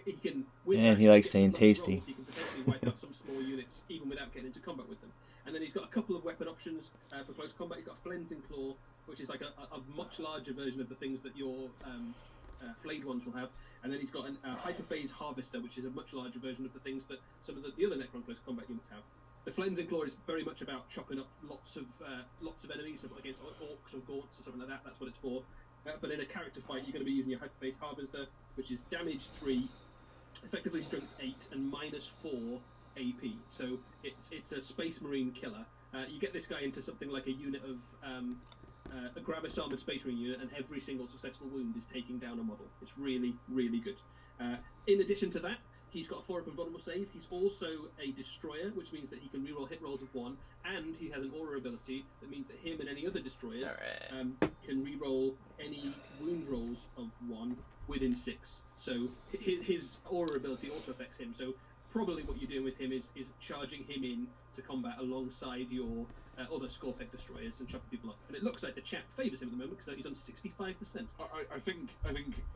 he can. With Man, that, he likes get saying some lucky tasty. rolls, he can potentially wipe out some small units even without getting into combat with them. And then he's got a couple of weapon options for close combat. He's got a Flensing Claw, which is like a much larger version of the things that your flayed ones will have. And then he's got a Hyperphase Harvester, which is a much larger version of the things that some of the other Necron close combat units have. The Flensing Claw is very much about chopping up lots of enemies, so against orcs or gaunts or something like that. That's what it's for. But in a character fight, you're going to be using your Hyperphase Harvester, which is damage 3, effectively strength 8, and -4 AP. So it's a Space Marine killer. You get this guy into something like a unit of a Gravis Armored Space Marine unit, and every single successful wound is taking down a model. It's really, really good. In addition to that, he's got a 4-up invulnerable save. He's also a destroyer, which means that he can reroll hit rolls of 1, and he has an aura ability that means that him and any other destroyers can reroll any wound rolls of 1 within 6. So his aura ability also affects him. So probably what you're doing with him is charging him in to combat alongside your other Scorpec destroyers and chopping people up. And it looks like the chat favours him at the moment because he's on 65%. I think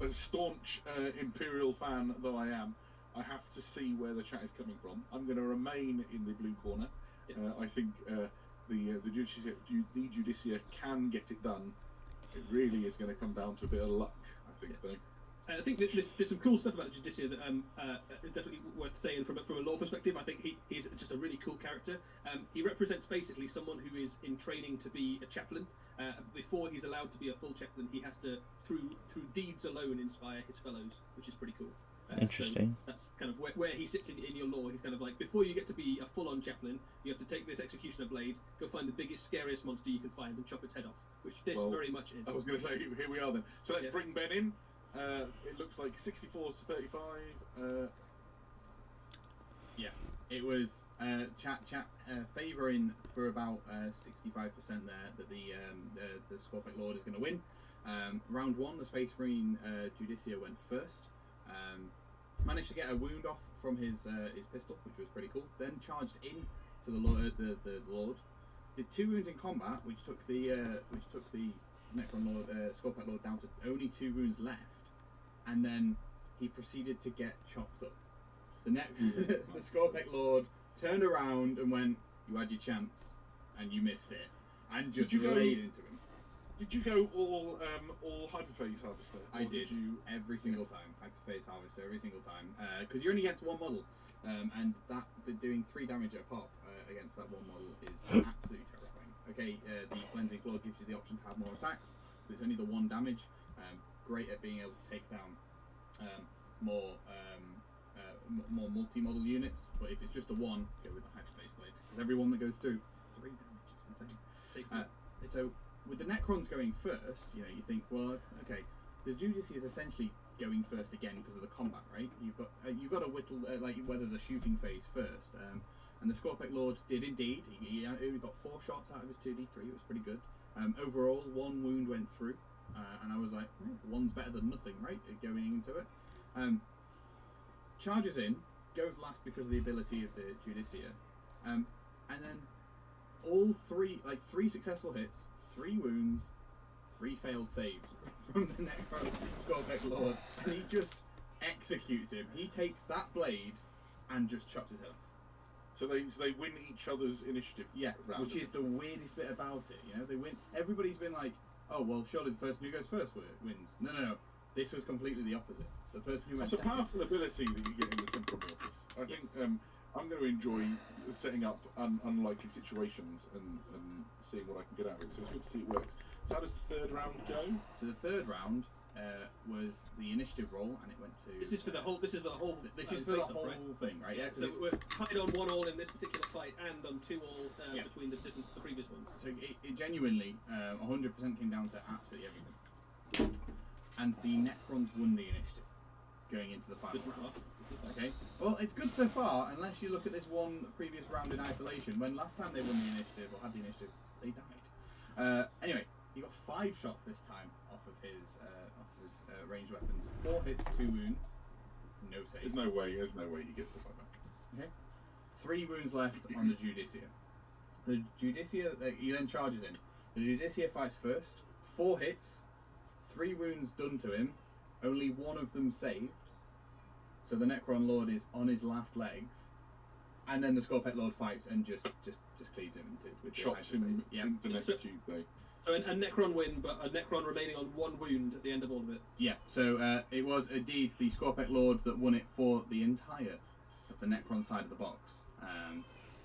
as staunch Imperial fan though I am, I have to see where the chat is coming from. I'm going to remain in the blue corner. I think the Judicia can get it done. It really is going to come down to a bit of luck, I think, though. I think there's some cool stuff about Judicia that definitely worth saying from a lore perspective. I think he's just a really cool character. He represents basically someone who is in training to be a chaplain. Before he's allowed to be a full chaplain, he has to, through deeds alone, inspire his fellows, which is pretty cool. Interesting. So that's kind of where he sits in your lore. He's kind of like, before you get to be a full-on chaplain, you have to take this Executioner blade, go find the biggest, scariest monster you can find, and chop its head off, which this very much is. I was going to say, here we are then. So let's bring Ben in. It looks like 64 to 35. Yeah, it was chat favouring for about 65% there that the Scorpic Lord is going to win. Round 1, the Space Marine Judicia went first. Managed to get a wound off from his pistol, which was pretty cool. Then charged in to the Lord. did 2 wounds in combat, which took the Necron Lord, Scorpack Lord down to only 2 wounds left, and then he proceeded to get chopped up. The Scorpack Lord turned around and went, "You had your chance, and you missed it," and just laid into him. Did you go all Hyperphase Harvester? I did every single time. Hyperphase Harvester every single time, because you're only against one model, and that doing 3 damage at a pop against that one model is absolutely terrifying. Okay, the Cleansing Claw gives you the option to have more attacks, but it's only the 1 damage. Great at being able to take down more multi-model units, but if it's just the 1, go with the Hyperphase Blade, because every one that goes through is 3 damage. It's insane. So with the Necrons going first, you think, well, okay, the Judici is essentially going first again because of the combat, right? You've got to whittle whether the shooting phase first, and the Scorpack Lord did indeed. He only got 4 shots out of his 2d3. It was pretty good. Overall, 1 wound went through, and I was like, 1's better than nothing, right? Going into it, charges in, goes last because of the ability of the Judicia, and then all 3 successful hits, 3 wounds, 3 failed saves from the Necro Scorpack Lord, and he just executes him. He takes that blade and just chops his head off. So they win each other's initiative. Yeah, which is the weirdest bit about it. They win. Everybody's been like, "Oh well, surely the person who goes first wins." No. This was completely the opposite. The person who went It's a second. powerful ability that you get in the Temporal Mortis. I think I'm going to enjoy setting up unlikely situations and seeing what I can get out of it. So it's good to see it works. So how does the 3rd round go? So the 3rd round was the initiative roll, and it went to. This is for the whole. This is for the whole. This is for the whole thing, right? Yeah. So we're tied on 1-all in this particular fight, and on 2-all between the previous ones. So it genuinely 100% came down to absolutely everything. And the Necrons won the initiative going into the final round. Okay. Well, it's good so far, unless you look at this one previous round in isolation. When last time they won the initiative or had the initiative, they died. Anyway, he got 5 shots this time off of his ranged weapons. 4 hits, 2 wounds, no saves. There's no way he gets the fight back. Okay. 3 wounds left on the Judicia. The Judicia, he then charges in. The Judicia fights first. 4 hits, 3 wounds done to him. Only 1 of them saved. So the Necron Lord is on his last legs, and then the Scorpack Lord fights and just cleaves him with Chops him into the next tube though. So a Necron win, but a Necron remaining on 1 wound at the end of all of it. Yeah. So it was indeed the Scorpack Lord that won it for the entire of the Necron side of the box.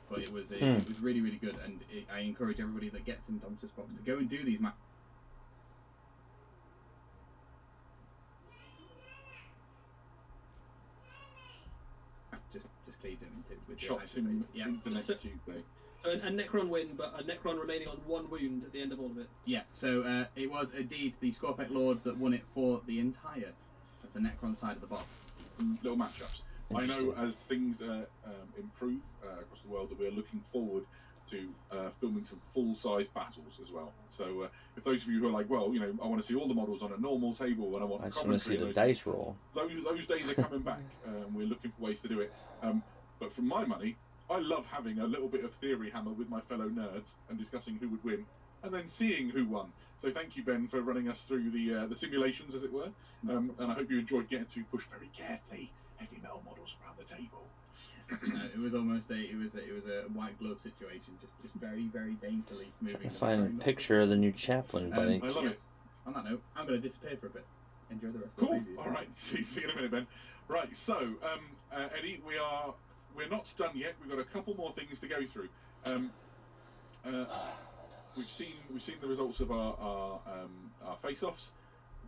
But it was really, really good, and I encourage everybody that gets in Dominus box to go and do these matches. Just cleaved him with Chops the him yeah. into the next tube though. So a Necron win, but a Necron remaining on 1 wound at the end of all of it. Yeah, so it was indeed the Scorpack Lord that won it for the entire of the Necron side of the box. Little matchups. I know as things improve across the world that we're looking forward to filming some full-size battles as well. So if those of you who are like, well, I want to see all the models on a normal table and I want just want to see the dice roll. Those days are coming back. We're looking for ways to do it. But for my money, I love having a little bit of theory hammer with my fellow nerds and discussing who would win, and then seeing who won. So thank you, Ben, for running us through the simulations, as it were. And I hope you enjoyed getting to push very carefully heavy metal models around the table. Yes, it was almost a white glove situation, just very, very daintily moving. Trying to find a picture of the new chaplain, but I love it. On that note, I'm going to disappear for a bit. Enjoy the rest Cool. of the preview. All right. See you in a minute, Ben. Right. So, Eddie, we're not done yet. We've got a couple more things to go through. We've seen the results of our face-offs.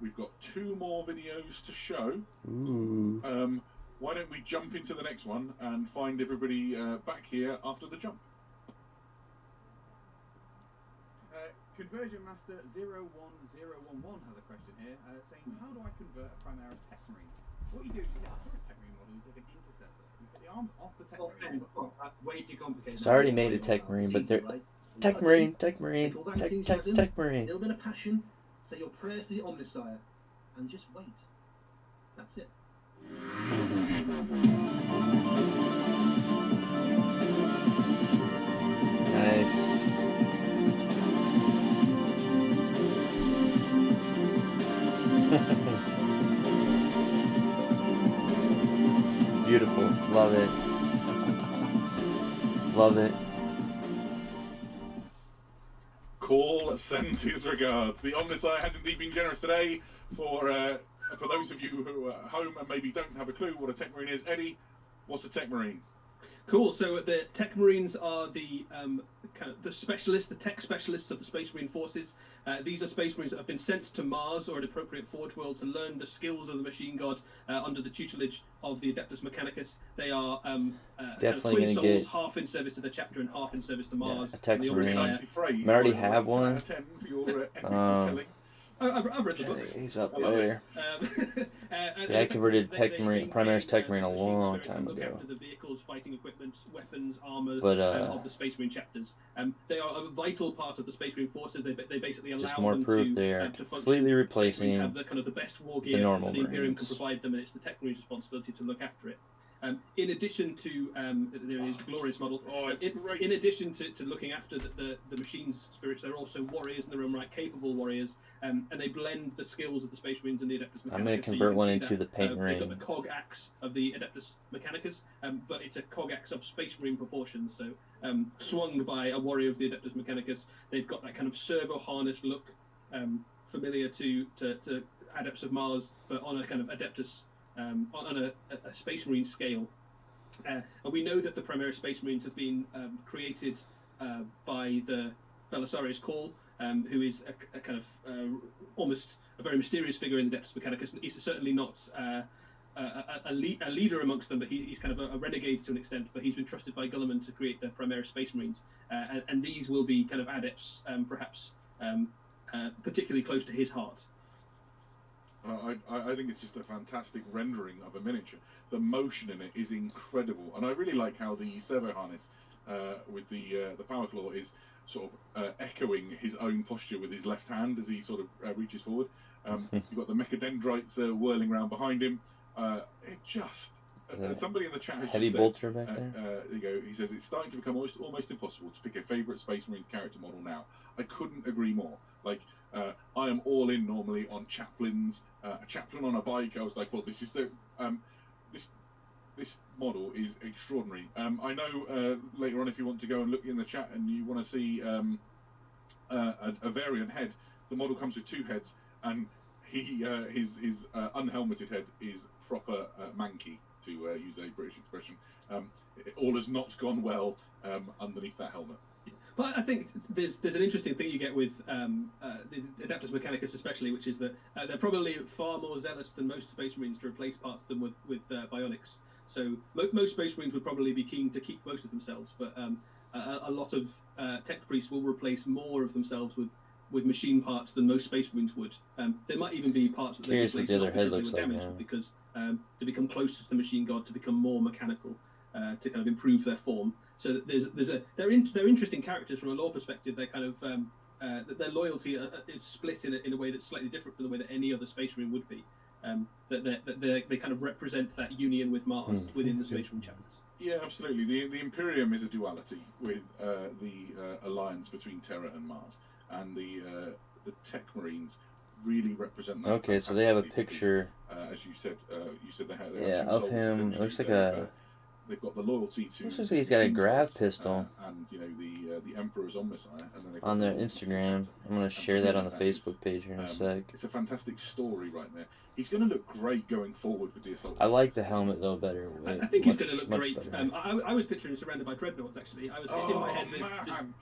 We've got 2 more videos to show. Ooh. Why don't we jump into the next one and find everybody back here after the jump? Conversion Master 01011 has a question here saying, how do I convert a Primaris Tech Marine? What you do is you get a Tech Marine model, you take an intercessor, you take the arms off the Tech Marine. That's way too complicated. So I already made a Tech Marine, but they're Tech Marine. Tech Marine, a little bit of passion, say your prayers to the Omnissiah, and just wait. That's it. Nice. Love it. Love it. Call sends his regards. The Omnisci has indeed been generous today. For those of you who are at home and maybe don't have a clue what a Tech Marine is, Eddie, what's a Tech Marine? Cool. So the Tech Marines are the kind of the specialists, the tech specialists of the Space Marine forces. These are Space Marines that have been sent to Mars or an appropriate Forge world to learn the skills of the Machine God under the tutelage of the Adeptus Mechanicus. They are Definitely twin gonna souls, get half in service to the chapter and half in service to Mars. a Tech And the Marine. Omnisci- Precisely phrased. I already by the way, have 10 one. out of 10 for your epic telling. I've read the books. He's up I love there. Yeah, I converted Tech Marine, Primaris Tech Marine a long time look ago. after the vehicles, fighting equipment, weapons, armor But, of the Space Marine chapters. They are a vital part of the Space Marine forces. They basically allow Just more them proof to, they are to function. completely Space replacing Marines have the kind of the best war gear normal that the Imperium Marines. can provide them, and it's the Tech Marine's responsibility to look after it. In addition to there is the glorious model. Oh, it's great. In addition to looking after the machine's spirits, they're also warriors in their own right, capable warriors, and they blend the skills of the Space Marines and the Adeptus Mechanicus. I'm going to So you convert can one see into that, the Paint they've Marine. got the cog axe of the Adeptus Mechanicus, but it's a cog axe of Space Marine proportions. So swung by a warrior of the Adeptus Mechanicus, they've got that kind of servo harness look, familiar to Adepts of Mars, but on a kind of Adeptus, on a Space Marine scale. And we know that the Primaris Space Marines have been created by the Belisarius Call, who is a kind of almost a very mysterious figure in the Adeptus Mechanicus. He's certainly not a leader amongst them, but he's kind of a renegade to an extent. But he's been trusted by Gulliman to create the Primaris Space Marines, and these will be kind of adepts, perhaps particularly close to his heart. I think it's just a fantastic rendering of a miniature. The motion in it is incredible, and I really like how the servo harness with the power claw is sort of echoing his own posture with his left hand as he sort of reaches forward. You've got the mechadendrites whirling around behind him. It just somebody in the chat has Heavy just bolter back there. there you go. He says it's starting to become almost impossible to pick a favourite Space Marines character model now. I couldn't agree more. Like I am all in normally on chaplains. A chaplain on a bike. I was like, well, this is the this model is extraordinary. I know later on if you want to go and look in the chat and you want to see a variant head, the model comes with two heads, and his unhelmeted head is proper manky, to use a British expression. All has not gone well underneath that helmet. But I think there's an interesting thing you get with the Adeptus Mechanicus especially, which is that they're probably far more zealous than most Space Marines to replace parts of them with bionics. So most Space Marines would probably be keen to keep most of themselves, but a lot of tech priests will replace more of themselves with machine parts than most Space Marines would. There might even be parts that they Curious what replace the other not head because they looks were like damaged, now. but because to become closer to the Machine God, to become more mechanical. To kind of improve their form, so they're interesting characters from a lore perspective. They're kind of their loyalty is split in a way that's slightly different from the way that any other Space Marine would be. They kind of represent that union with Mars within the Space Marine chapters. Yeah, absolutely. The Imperium is a duality with the alliance between Terra and Mars, and the Tech Marines really represent that. Okay, so they have a fantastically picture. because, as you said they have two of souls, him. It looks like essentially. They've got the loyalty to. Looks like he's got a grav pistol. And the Emperor's Omnisci, and then they've got On the their loyalty to Instagram. Chapter. I'm gonna share that on the Facebook page here in a sec. It's a fantastic story right there. He's going to look great going forward with the assault. I like the helmet though better. I think he's Much- going to look much great. better. I was picturing him surrounded by dreadnoughts. Actually, I was in my head.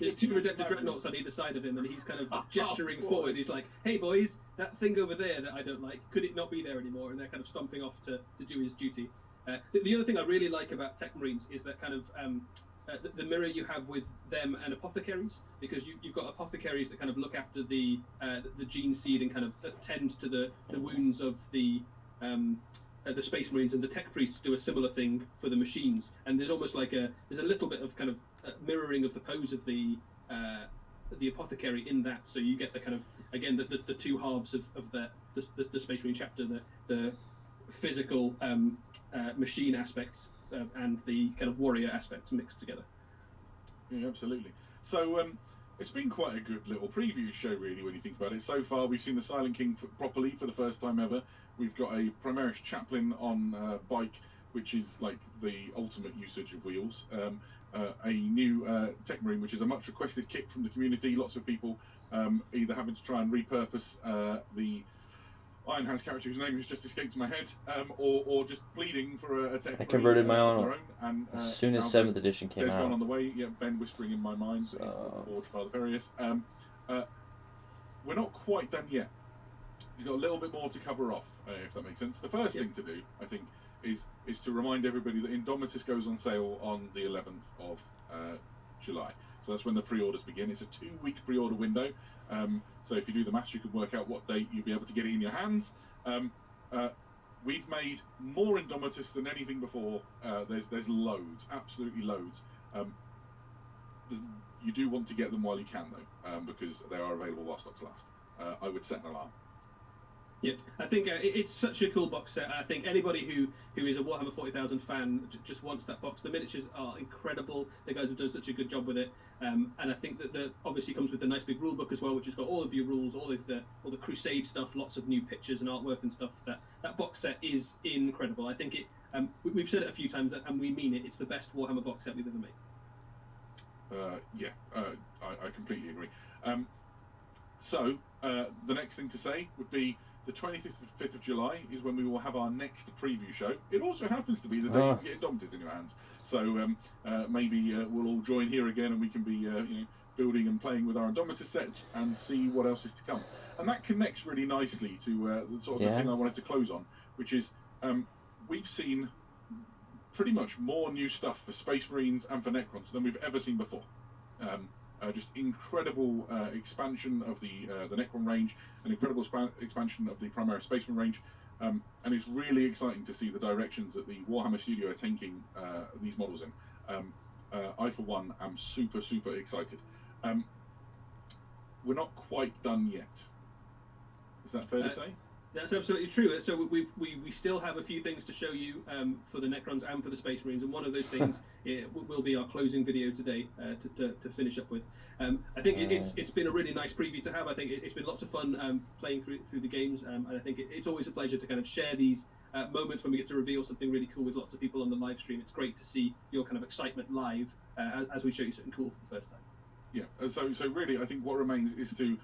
There's two redemptive dreadnoughts on either side of him, and he's kind of gesturing forward. He's like, "Hey boys, that thing over there that I don't like, could it not be there anymore?" And they're kind of stomping off to do his duty. The other thing I really like about Tech Marines is that kind of the mirror you have with them and apothecaries, because you've got apothecaries that kind of look after the gene seed and kind of tend to the wounds of the Space Marines, and the Tech Priests do a similar thing for the machines. And there's almost like there's a little bit of kind of mirroring of the pose of the apothecary in that. So you get the kind of again the two halves of the Space Marine chapter, the physical machine aspects and the kind of warrior aspects mixed together. Yeah, absolutely. So it's been quite a good little preview show, really, when you think about it. So far, we've seen the Silent King properly for the first time ever. We've got a Primaris chaplain on bike which is like the ultimate usage of wheels. A new Tech Marine, which is a much requested kit from the community. Lots of people either having to try and repurpose the Iron Hands character whose name has just escaped my head, or just pleading for a Tech. I converted my of own their and, as soon as now 7th edition came there's out. one on the way. Yeah, Ben whispering in my mind. So he's Forge Father Various. We're not quite done yet. We've got a little bit more to cover off, if that makes sense. The first thing to do, I think, is to remind everybody that Indomitus goes on sale on the 11th of July. So that's when the pre-orders begin. It's a 2-week pre-order window. So if you do the maths, you can work out what date you'll be able to get it in your hands. We've made more Indomitus than anything before. There's loads, absolutely loads. You do want to get them while you can, though, because they are available while stocks last. I would set an alarm. Yeah, I think it's such a cool box set. I think anybody who is a Warhammer 40,000 fan just wants that box. The miniatures are incredible. The guys have done such a good job with it, and I think that the obviously comes with the nice big rule book as well, which has got all of your rules, all the Crusade stuff, lots of new pictures and artwork and stuff. That box set is incredible. I think it. We've said it a few times, and we mean it. It's the best Warhammer box set we've ever made. I completely agree. So the next thing to say would be the 25th of July is when we will have our next preview show. It also happens to be the day you get Indomitus in your hands. So maybe we'll all join here again and we can be building and playing with our Indomitus sets and see what else is to come. And that connects really nicely to the sort of the thing I wanted to close on, which is we've seen pretty much more new stuff for Space Marines and for Necrons than we've ever seen before. Just incredible expansion of the Necron range, an incredible expansion of the Primaris Spaceman range, and it's really exciting to see the directions that the Warhammer Studio are taking these models in. I, for one, am super excited. We're not quite done yet. Is that fair to say? That's absolutely true. So we still have a few things to show you for the Necrons and for the Space Marines, and one of those things will be our closing video today to finish up with. I think it's been a really nice preview to have. I think it's been lots of fun playing through the games, and I think it's always a pleasure to kind of share these moments when we get to reveal something really cool with lots of people on the live stream. It's great to see your kind of excitement live as we show you something cool for the first time. Yeah, so really, I think what remains is to,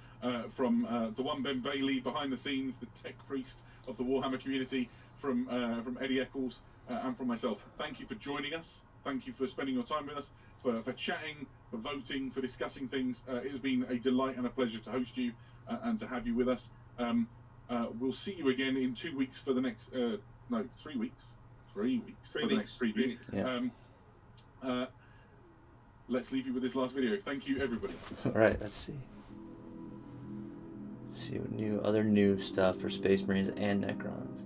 from the one Ben Bailey behind the scenes, the tech priest of the Warhammer community, from Eddie Eccles, and from myself, thank you for joining us. Thank you for spending your time with us, for chatting, for voting, for discussing things. It has been a delight and a pleasure to host you and to have you with us. We'll see you again in 2 weeks for the next, 3 weeks. 3 weeks for the next preview. 3 weeks. Yeah. Let's leave you with this last video. Thank you, everybody. All right, let's see. See what other new stuff for Space Marines and Necrons.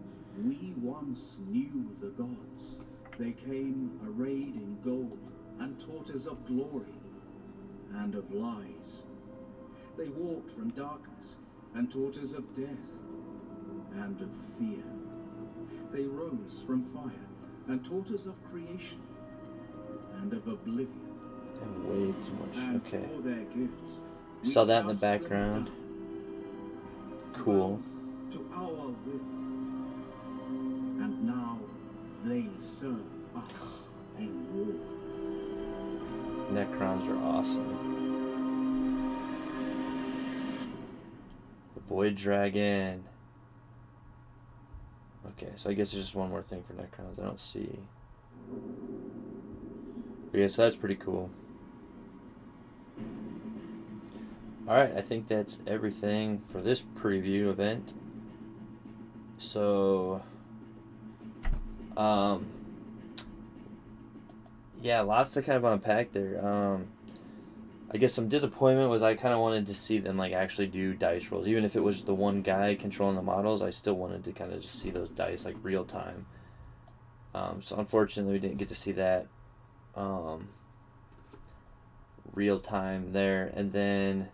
We once knew the gods. They came arrayed in gold and taught us of glory and of lies. They walked from darkness and taught us of death and of fear. They rose from fire and taught us of creation and of oblivion. And way too much. And Okay. for their gifts, Saw that in the cast them background. down, Cool. to our will. And now they serve us in war. Necrons are awesome. The Void Dragon. Okay, so I guess there's just one more thing for Necrons. I don't see. But yeah, so that's pretty cool. Alright, I think that's everything for this preview event. So, yeah, lots to kind of unpack there. I guess some disappointment was I kind of wanted to see them like actually do dice rolls. Even if it was the one guy controlling the models, I still wanted to kind of just see those dice like real time. So unfortunately we didn't get to see that real time there. And then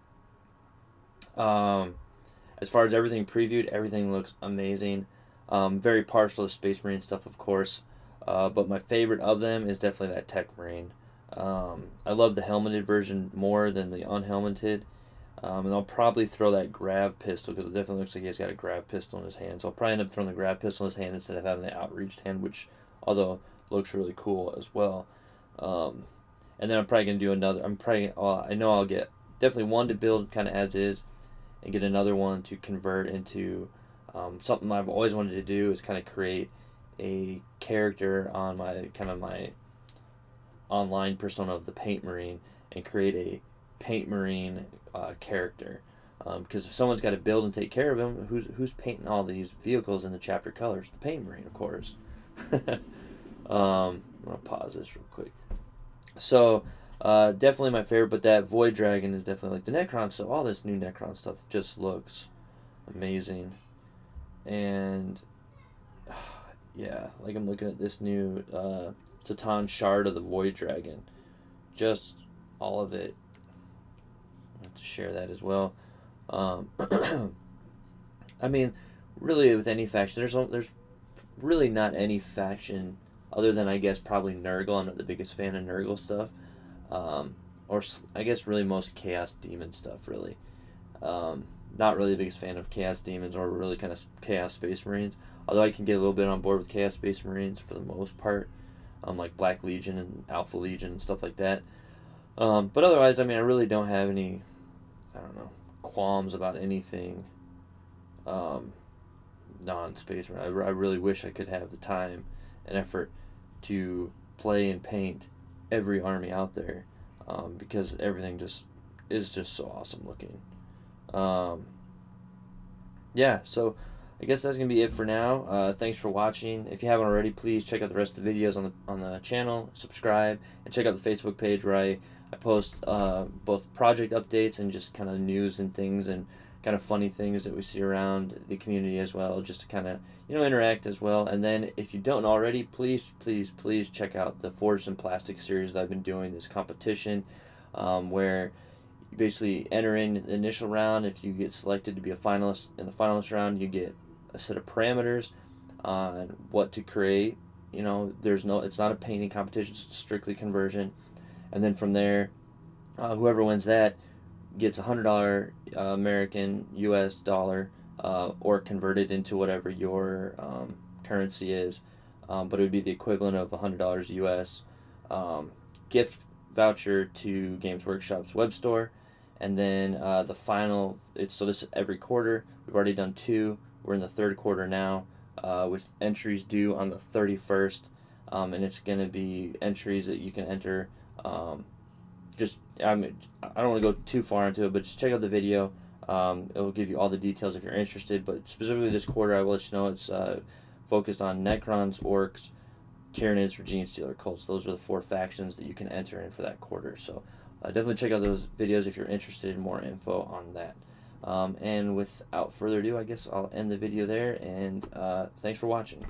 as far as everything previewed, everything looks amazing. Very partial to Space Marine stuff, of course. But my favorite of them is definitely that Tech Marine. I love the helmeted version more than the unhelmeted. And I'll probably throw that grav pistol because it definitely looks like he's got a grav pistol in his hand. So I'll probably end up throwing the grav pistol in his hand instead of having the outreached hand, which although looks really cool as well. And then I'm probably gonna do another. I know I'll get definitely one to build kind of as is, and get another one to convert into something I've always wanted to do is kind of create a character on my online persona of the Paint Marine and create a Paint Marine character. Because if someone's got to build and take care of him, who's painting all these vehicles in the chapter colors? The Paint Marine, of course. I'm gonna pause this real quick. So, definitely my favorite, but that Void Dragon is definitely like the Necron stuff. All this new Necron stuff just looks amazing. And, yeah, like I'm looking at this new Satan Shard of the Void Dragon. Just all of it. I have to share that as well. I mean, really with any faction, there's really not any faction other than I guess probably Nurgle. I'm not the biggest fan of Nurgle stuff, or I guess really most Chaos Demon stuff. Really, not really the biggest fan of Chaos Demons or really kind of Chaos Space Marines. Although I can get a little bit on board with Chaos Space Marines for the most part, like Black Legion and Alpha Legion and stuff like that. But otherwise, I mean, I really don't have any, I don't know, qualms about anything non-Space Marine. I really wish I could have the time and effort to play and paint every army out there, because everything is just so awesome looking. Yeah, so I guess that's gonna be it for now. Thanks for watching. If you haven't already, please check out the rest of the videos on the channel, subscribe, and check out the Facebook page where I post both project updates and just kind of news and things and kind of funny things that we see around the community as well, just to kind of, interact as well. And then if you don't already, please check out the Forged in Plastic series that I've been doing, this competition where you basically enter in the initial round. If you get selected to be a finalist in the finalist round, you get a set of parameters on what to create. It's not a painting competition, it's strictly conversion. And then from there, whoever wins that gets $100 American US dollar, or converted into whatever your currency is, but it would be the equivalent of $100 US gift voucher to Games Workshop's web store. And then the final, this is every quarter. We've already done 2. We're in the 3rd quarter now, with entries due on the 31st, and it's going to be entries that you can enter. I don't want to go too far into it, but just check out the video. It will give you all the details if you're interested. But specifically this quarter, I will let you know it's focused on Necrons, Orcs, Tyranids, or Genestealer cults. Those are the 4 factions that you can enter in for that quarter. So definitely check out those videos if you're interested in more info on that. And without further ado, I guess I'll end the video there, and thanks for watching.